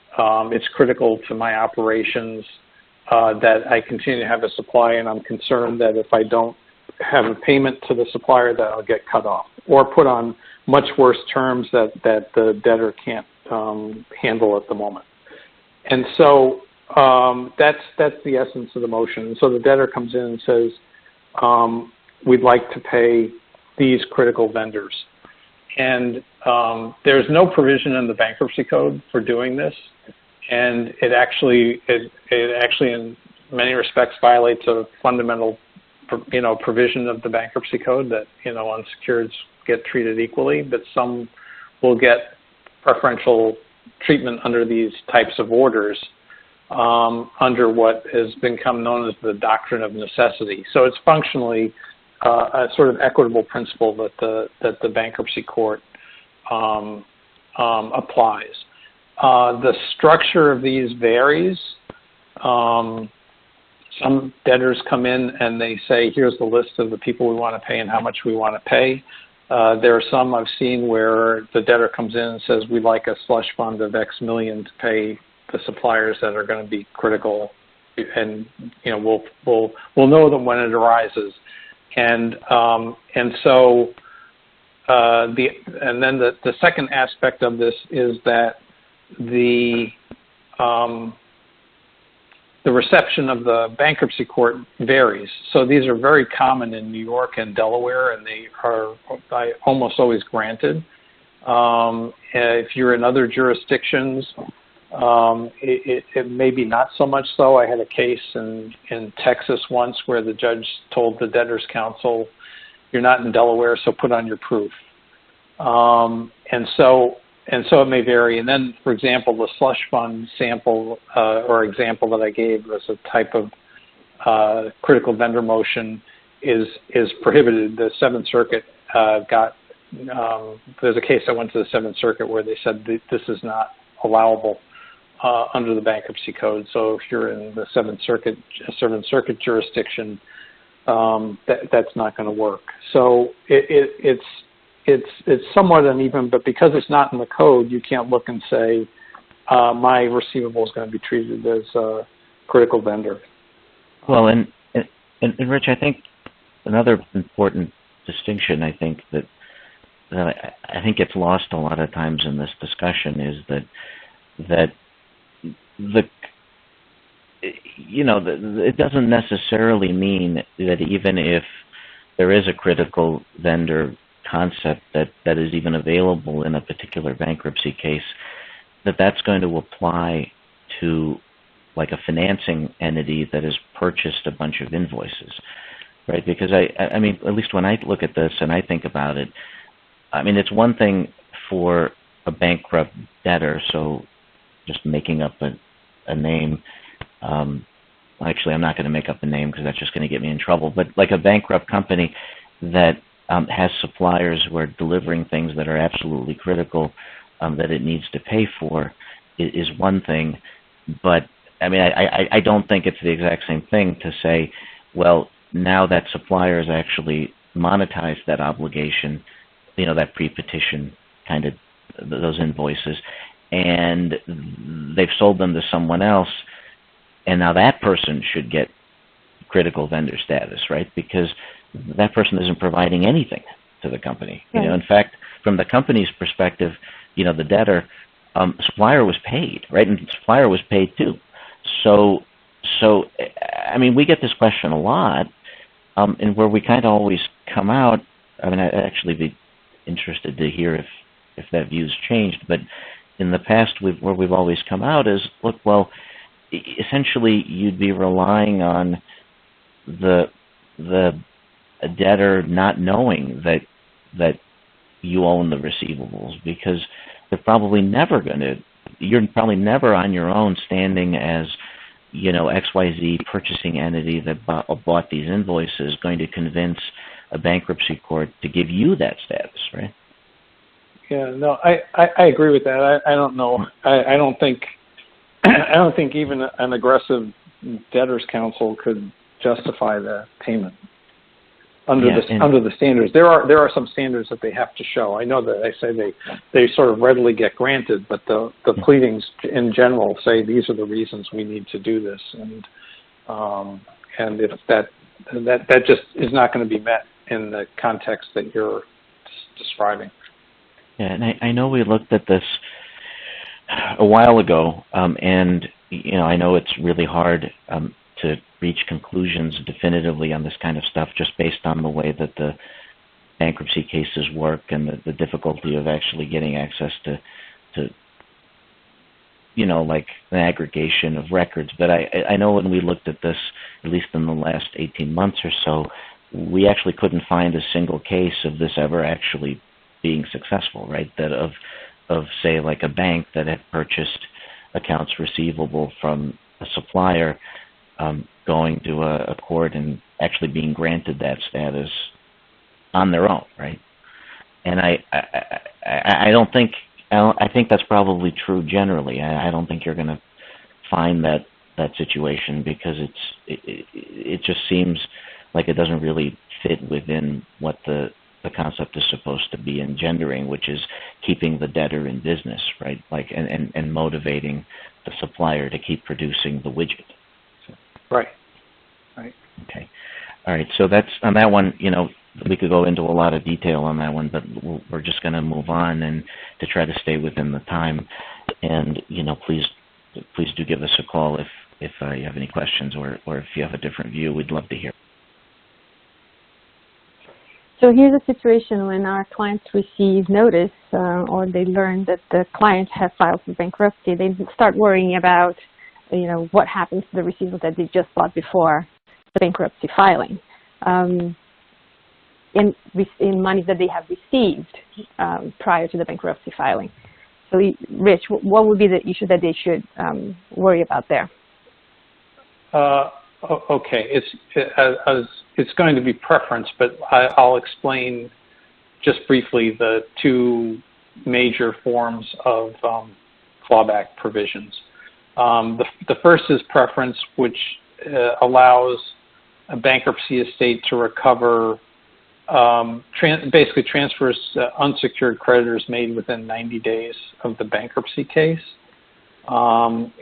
it's critical to my operations that I continue to have a supply, and I'm concerned that if I don't have a payment to the supplier, that I'll get cut off or put on much worse terms that the debtor can't handle at the moment. And so that's the essence of the motion. And so the debtor comes in and says, we'd like to pay these critical vendors. And there's no provision in the bankruptcy code for doing this. And it actually in many respects violates a fundamental, provision of the bankruptcy code that, unsecureds get treated equally, but some will get preferential treatment under these types of orders under what has become known as the doctrine of necessity. So it's functionally a sort of equitable principle that the bankruptcy court applies. The structure of these varies. Some debtors come in and they say, here's the list of the people we want to pay and how much we want to pay. There are some I've seen where the debtor comes in and says, we'd like a slush fund of X million to pay the suppliers that are going to be critical, and we'll know them when it arises. And so the second aspect of this is that the reception of the bankruptcy court varies. So these are very common in New York and Delaware, and they are almost always granted. If you're in other jurisdictions, it may be not so much so. I had a case in Texas once where the judge told the debtor's counsel, you're not in Delaware, so put on your proof. And so it may vary. And then, for example, the slush fund sample or example that I gave was a type of critical vendor motion is prohibited. The Seventh Circuit there's a case that went to the Seventh Circuit where they said this is not allowable under the bankruptcy code. So if you're in the Seventh Circuit jurisdiction, that's not going to work. So it's somewhat uneven, but because it's not in the code, you can't look and say my receivable is going to be treated as a critical vendor. Well, and Rich, I think another important distinction, I think that I think gets lost a lot of times in this discussion is that it doesn't necessarily mean that even if there is a critical vendor concept that is even available in a particular bankruptcy case, that's going to apply to like a financing entity that has purchased a bunch of invoices, right? Because I mean, at least when I look at this and I think about it, I mean, it's one thing for a bankrupt debtor, so just making up a name. Actually, I'm not going to make up a name because that's just going to get me in trouble. But like a bankrupt company that has suppliers who are delivering things that are absolutely critical that it needs to pay for is one thing. But I mean, I don't think it's the exact same thing to say, well, now that supplier has actually monetized that obligation, that pre-petition kind of those invoices, and they've sold them to someone else, and now that person should get critical vendor status, right? Because that person isn't providing anything to the company. Right. In fact, from the company's perspective, the debtor, supplier was paid, right? And supplier was paid too. So I mean, we get this question a lot, and where we kind of always come out. I mean, I'd actually be interested to hear if that view's changed. But in the past, where we've always come out is, look, well, essentially, you'd be relying on the debtor not knowing that you own the receivables, because they're probably never going to. You're probably never on your own standing as XYZ purchasing entity that bought these invoices going to convince a bankruptcy court to give you that status, right? Yeah, no, I agree with that. I don't know. I don't think even an aggressive debtor's counsel could justify the payment under the standards. There are some standards that they have to show. I know that I say they sort of readily get granted, but the pleadings in general say these are the reasons we need to do this, and if that just is not going to be met in the context that you're describing. Yeah, and I know we looked at this a while ago, and I know it's really hard to reach conclusions definitively on this kind of stuff just based on the way that the bankruptcy cases work and the difficulty of actually getting access to like an aggregation of records. But I know when we looked at this, at least in the last 18 months or so, we actually couldn't find a single case of this ever actually being successful, right? That of say like a bank that had purchased accounts receivable from a supplier going to a court and actually being granted that status on their own, right? And I don't think, I think that's probably true generally. I don't think you're going to find that situation because it just seems like it doesn't really fit within what the concept is supposed to be engendering, which is keeping the debtor in business, right? Like and motivating the supplier to keep producing the widget. So. Right. Okay. All right. So that's on that one. We could go into a lot of detail on that one, but we're just going to move on and to try to stay within the time. And please do give us a call if you have any questions or if you have a different view. We'd love to hear. So here's a situation when our clients receive notice or they learn that the client has filed for bankruptcy. They start worrying about, what happens to the receivables that they just bought before the bankruptcy filing. In money that they have received prior to the bankruptcy filing. So, Rich, what would be the issue that they should worry about there? Okay, it's going to be preference, but I'll explain just briefly the two major forms of clawback provisions. The first is preference, which allows a bankruptcy estate to recover, basically transfers unsecured creditors made within 90 days of the bankruptcy case. And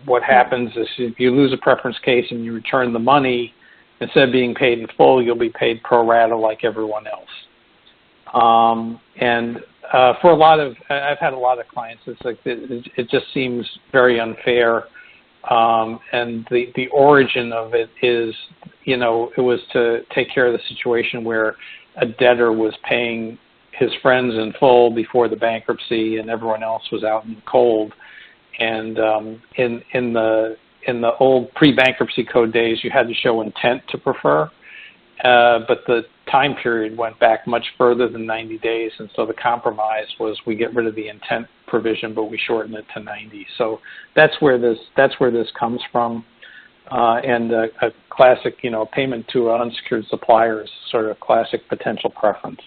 what happens is if you lose a preference case and you return the money, instead of being paid in full, you'll be paid pro rata like everyone else. For a lot of, I've had a lot of clients, it's like it just seems very unfair. And the origin of it is, it was to take care of the situation where a debtor was paying his friends in full before the bankruptcy and everyone else was out in the cold. And in the old pre-bankruptcy code days, you had to show intent to prefer, but the time period went back much further than 90 days, and so the compromise was we get rid of the intent provision, but we shorten it to 90. So that's where this comes from, and a classic, payment to an unsecured supplier is sort of classic potential preference.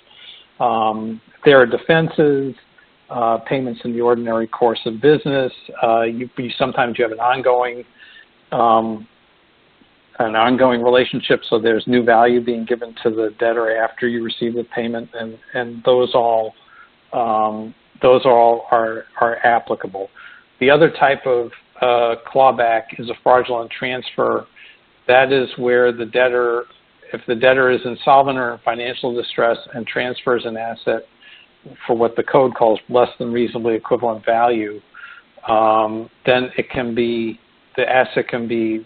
There are defenses. Payments in the ordinary course of business. Sometimes you have an ongoing relationship, so there's new value being given to the debtor after you receive the payment, and those all are applicable. The other type of clawback is a fraudulent transfer. That is where the debtor, if the debtor is insolvent or in financial distress and transfers an asset for what the code calls less than reasonably equivalent value, then the asset can be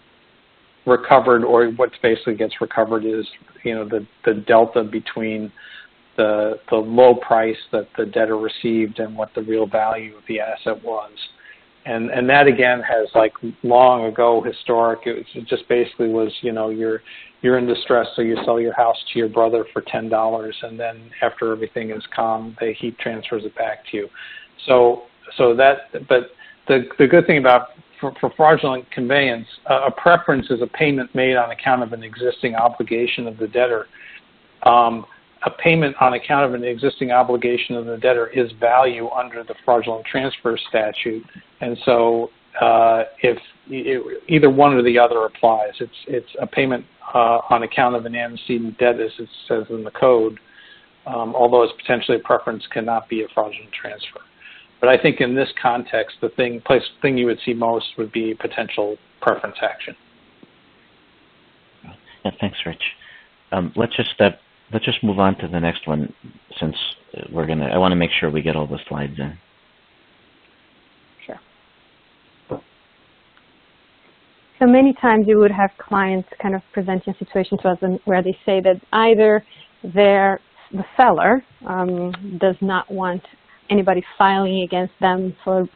recovered, or what basically gets recovered is, the delta between the low price that the debtor received and what the real value of the asset was. And that again has like long ago historic, it just basically was, you're in distress, so you sell your house to your brother for $10, and then after everything is calm, he transfers it back to you. But the good thing about for fraudulent conveyance, a preference is a payment made on account of an existing obligation of the debtor. A payment on account of an existing obligation of the debtor is value under the fraudulent transfer statute, and so if either one or the other applies, it's a payment on account of an antecedent debt, as it says in the code, although it's potentially a preference, cannot be a fraudulent transfer. But I think in this context, the thing you would see most would be potential preference action. Yeah, thanks, Rich. Let's just move on to the next one, since I want to make sure we get all the slides in. Sure. So many times you would have clients kind of presenting a situation to us where they say that either the seller does not want anybody filing against them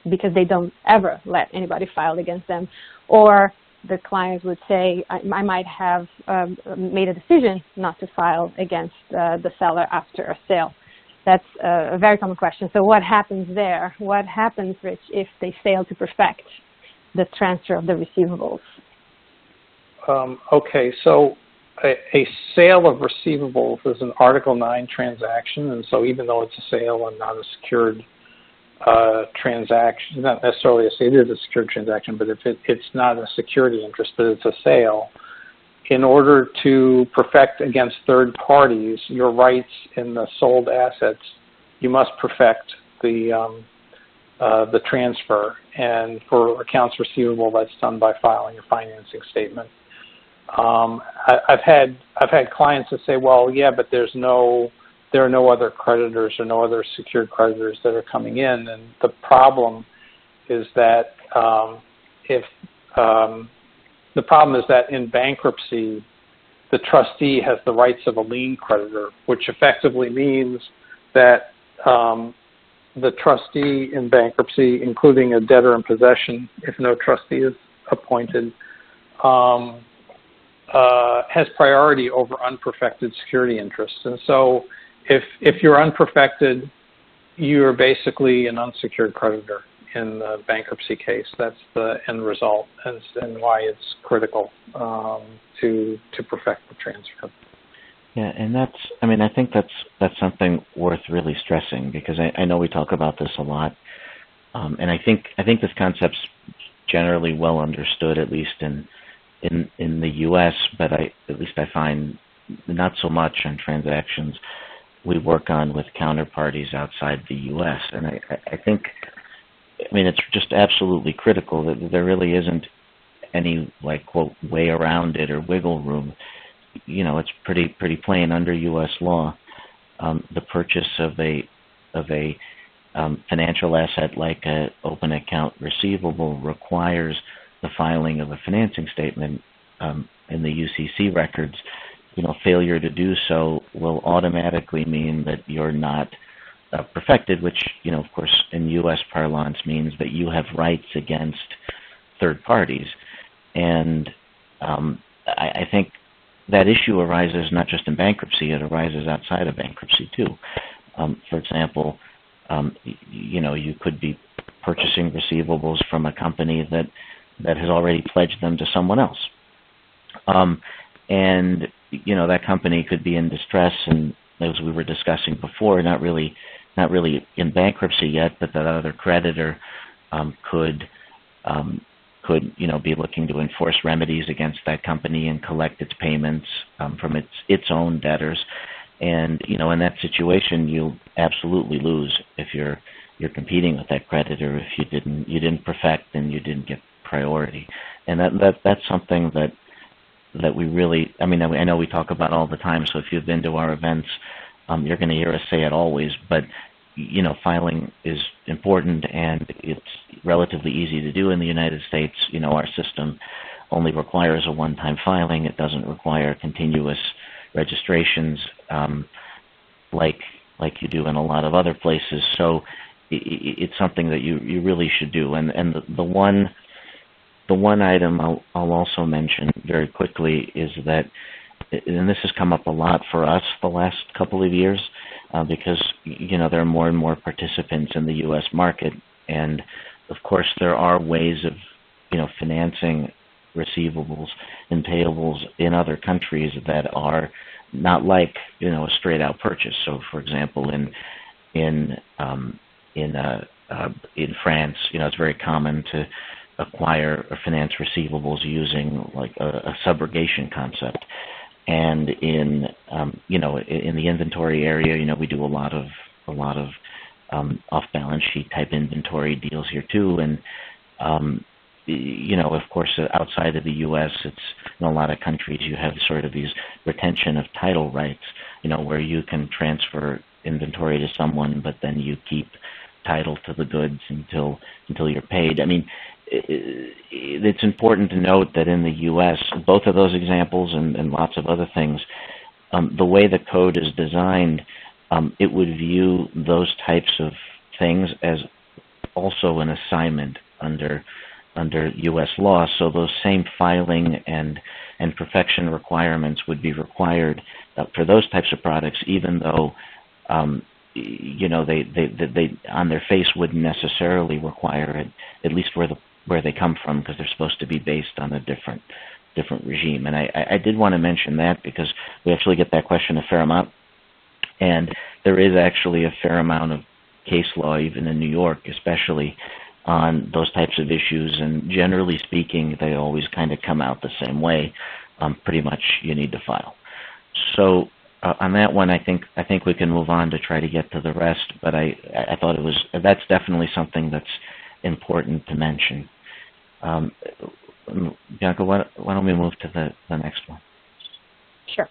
because they don't ever let anybody file against them, or the client would say, I might have made a decision not to file against the seller after a sale. That's a very common question. So what happens there? What happens, Rich, if they fail to perfect the transfer of the receivables? Okay, so a sale of receivables is an Article 9 transaction, and so even though it's a sale and not a secured transaction, not necessarily it is a secured transaction, but if it's not a security interest, but it's a sale, in order to perfect against third parties your rights in the sold assets, you must perfect the transfer. And for accounts receivable, that's done by filing a financing statement. I've had clients that say, well, yeah, but there are no other creditors or no other secured creditors that are coming in, and the problem is that the problem is that in bankruptcy, the trustee has the rights of a lien creditor, which effectively means that the trustee in bankruptcy, including a debtor in possession, if no trustee is appointed, has priority over unperfected security interests. And so if you're unperfected, you're basically an unsecured creditor in the bankruptcy case. That's the end result, and why it's critical to perfect the transfer. Yeah, and I think that's something worth really stressing, because I know we talk about this a lot, and I think this concept's generally well understood, at least in the U.S., but at least I find not so much on transactions we work on with counterparties outside the U.S. And I think, it's just absolutely critical that there really isn't any, like, quote, way around it or wiggle room. It's pretty plain under U.S. law. The purchase of a financial asset like an open account receivable requires the filing of a financing statement in the UCC records. Failure to do so will automatically mean that you're not perfected, which, of course, in U.S. parlance means that you have rights against third parties. And I think that issue arises not just in bankruptcy, it arises outside of bankruptcy too. For example, you could be purchasing receivables from a company that has already pledged them to someone else. And that company could be in distress, and as we were discussing before, not really in bankruptcy yet, but that other creditor could be looking to enforce remedies against that company and collect its payments from its own debtors. And in that situation, you'll absolutely lose if you're competing with that creditor if you didn't perfect and you didn't get priority. And that's something that we really, I know we talk about all the time, so if you've been to our events, you're going to hear us say it always, but filing is important, and it's relatively easy to do in the United States. Our system only requires a one-time filing. It doesn't require continuous registrations like you do in a lot of other places. So it's something that you really should do. And the one item I'll also mention very quickly is that, and this has come up a lot for us the last couple of years, because there are more and more participants in the U.S. market, and of course there are ways of financing receivables and payables in other countries that are not like a straight out purchase. So, for example, in France, it's very common to acquire or finance receivables using like a subrogation concept. And in the inventory area, we do a lot of off-balance sheet type inventory deals here too. And of course, outside of the U.S., it's in a lot of countries you have sort of these retention of title rights, where you can transfer inventory to someone, but then you keep title to the goods until you're paid. it's important to note that in the U.S., both of those examples and lots of other things, the way the code is designed, it would view those types of things as also an assignment under U.S. law. So those same filing and perfection requirements would be required for those types of products, even though they on their face wouldn't necessarily require it, at least where they come from, because they're supposed to be based on a different regime. And I did want to mention that because we actually get that question a fair amount, and there is actually a fair amount of case law, even in New York, especially on those types of issues. And generally speaking, they always kind of come out the same way. Pretty much, you need to file. So on that one, I think we can move on to try to get to the rest. But I thought that's definitely something that's important to mention. Bianca, why don't we move to the next one? Sure.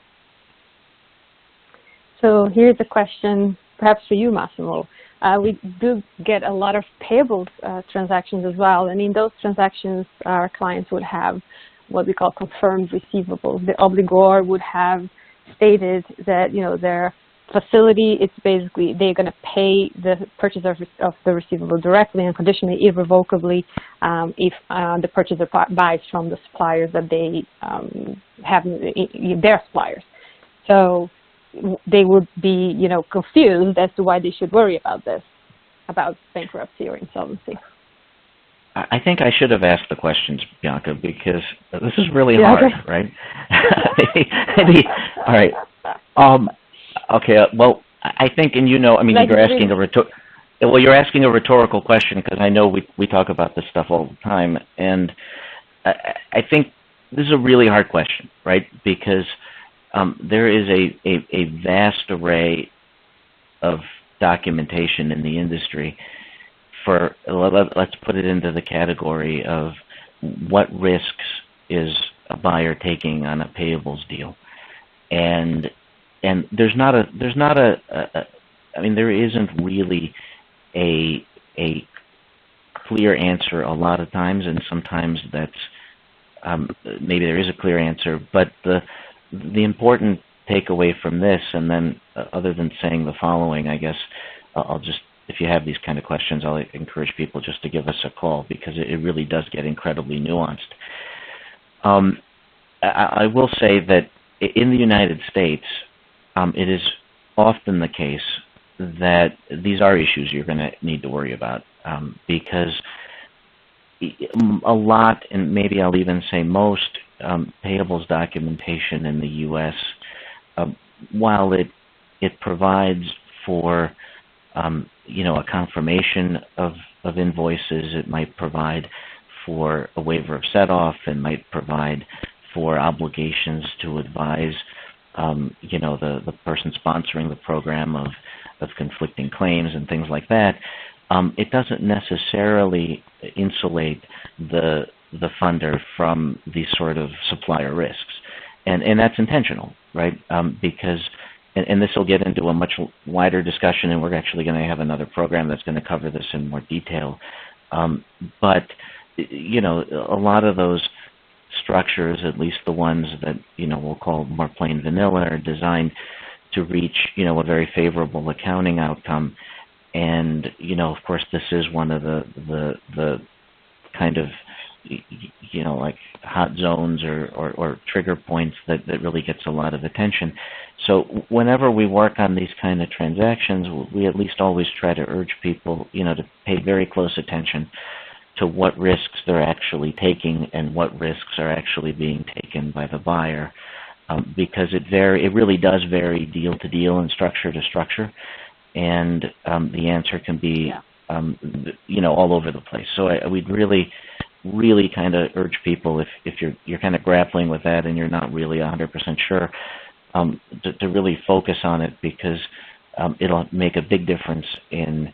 So here's a question, perhaps for you, Massimo. We do get a lot of payables transactions as well, and in those transactions, our clients would have what we call confirmed receivables. The obligor would have stated that, their facility, it's basically they're going to pay the purchaser of the receivable directly and conditionally, irrevocably, if the purchaser buys from the suppliers that they have, their suppliers. So they would be, confused as to why they should worry about this, about bankruptcy or insolvency. I think I should have asked the questions, Bianca, because this is really hard, okay. Right? All right. Okay. Well, I think, and you're asking you're asking a rhetorical question, because I know we talk about this stuff all the time, and I think this is a really hard question, right? Because there is a vast array of documentation in the industry for, let's put it into the category of what risks is a buyer taking on a payables deal, and there isn't really a clear answer a lot of times, and sometimes that's maybe there is a clear answer, but the important takeaway from this, and then other than saying the following, I guess I'll just, if you have these kind of questions, I'll encourage people just to give us a call, because it really does get incredibly nuanced. I will say that in the United States, it is often the case that these are issues you're going to need to worry about, because a lot, and maybe I'll even say most, payables documentation in the U.S., while it provides for a confirmation of invoices, it might provide for a waiver of set-off, and might provide for obligations to advise the person sponsoring the program of conflicting claims and things like that. It doesn't necessarily insulate the funder from these sort of supplier risks, and that's intentional, right? Because, and this will get into a much wider discussion, and we're actually going to have another program that's going to cover this in more detail. But a lot of those structures, at least the ones that we'll call more plain vanilla, are designed to reach a very favorable accounting outcome. And of course, this is one of the kind of like hot zones or trigger points that really gets a lot of attention. So whenever we work on these kind of transactions, we at least always try to urge people to pay very close attention to what risks they're actually taking and what risks are actually being taken by the buyer, because it really does vary deal to deal and structure to structure, and the answer can be all over the place. So we'd really kind of urge people, if you're kind of grappling with that and you're not really 100% sure, to really focus on it, because it'll make a big difference in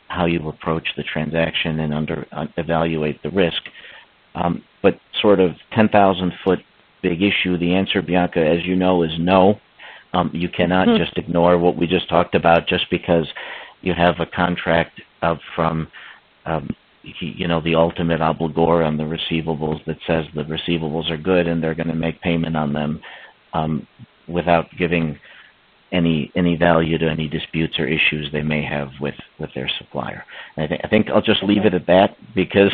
how you approach the transaction and evaluate the risk. But sort of 10,000-foot big issue, the answer, Bianca, as you know, is no. You cannot just ignore what we just talked about just because you have a contract from the ultimate obligor on the receivables that says the receivables are good and they're going to make payment on them without giving any value to any disputes or issues they may have with their supplier. And I think I'll just leave it at that, because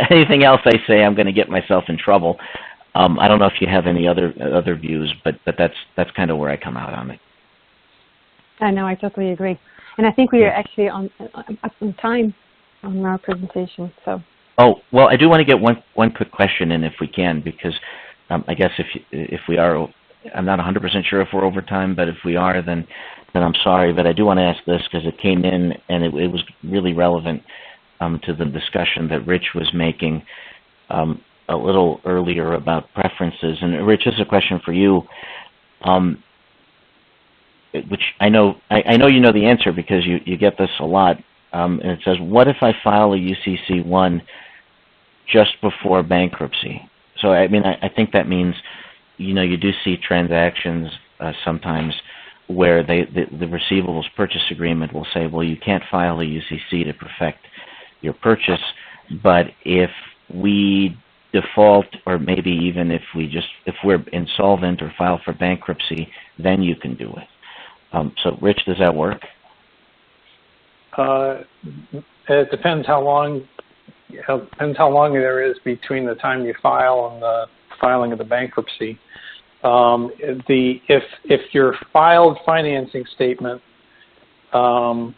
anything else I say, I'm going to get myself in trouble. I don't know if you have any other views, but that's kind of where I come out on it. I know, I totally agree. And I think we are actually on time on our presentation. So. Oh, well, I do want to get one quick question in if we can, because I guess if we are, I'm not 100% sure if we're over time, but if we are, then I'm sorry. But I do want to ask this because it came in and it was really relevant to the discussion that Rich was making a little earlier about preferences. And Rich, this is a question for you, which I know you know the answer because you get this a lot. And it says, what if I file a UCC-1 just before bankruptcy? So, I mean, I think that means, you do see transactions sometimes where the receivables purchase agreement will say, well, you can't file a UCC to perfect your purchase, but if we default, or maybe even if we're insolvent or file for bankruptcy, then you can do it. So, Rich, does that work? It depends how long there is between the time you file and the filing of the bankruptcy. If your filed financing statement, your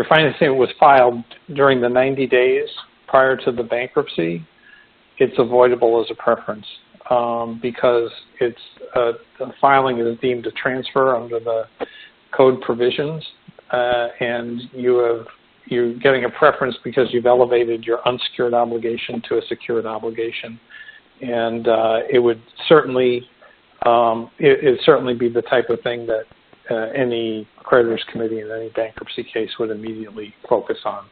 financing statement was filed during the 90 days prior to the bankruptcy, it's avoidable as a preference because the filing is deemed a transfer under the code provisions, and you're getting a preference because you've elevated your unsecured obligation to a secured obligation, and it would certainly be the type of thing that any creditors committee in any bankruptcy case would immediately focus on.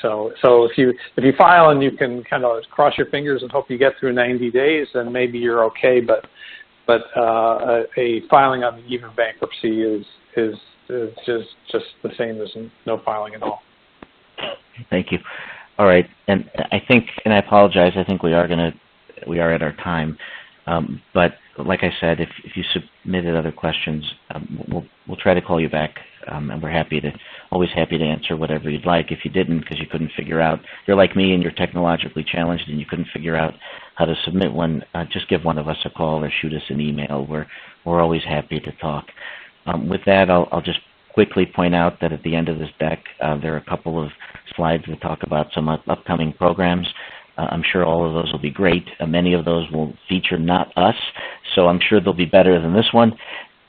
So if you file and you can kind of cross your fingers and hope you get through 90 days, then maybe you're okay. But a filing on the eve of bankruptcy is just the same as no filing at all. Thank you. All right, and I think, and I apologize, I think we are at our time. But like I said, if you submitted other questions, we'll try to call you back, and we're always happy to answer whatever you'd like. If you didn't, because you couldn't figure out, you're like me and you're technologically challenged and you couldn't figure out how to submit one, just give one of us a call or shoot us an email. We're always happy to talk. With that, I'll just quickly point out that at the end of this deck, there are a couple of slides that talk about some upcoming programs. I'm sure all of those will be great. Many of those will feature not us, so I'm sure they'll be better than this one.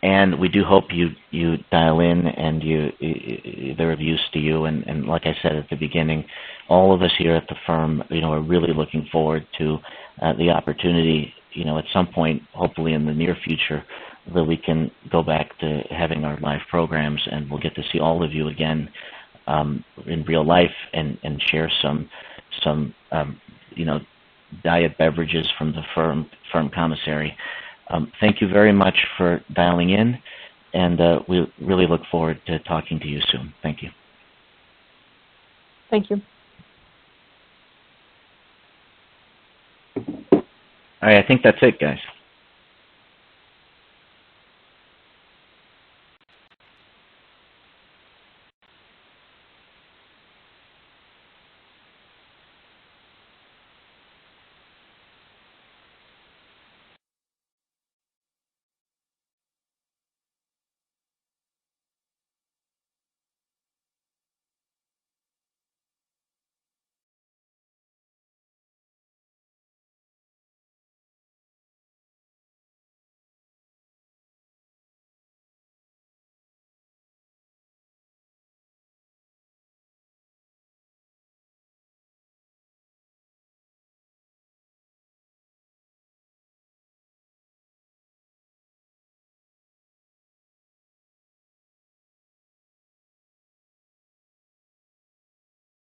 And we do hope you dial in and they're of use to you. And like I said at the beginning, all of us here at the firm, are really looking forward to the opportunity, at some point, hopefully in the near future, that we can go back to having our live programs, and we'll get to see all of you again in real life and share some diet beverages from the firm commissary. Thank you very much for dialing in, and we really look forward to talking to you soon. Thank you. Thank you. All right, I think that's it, guys.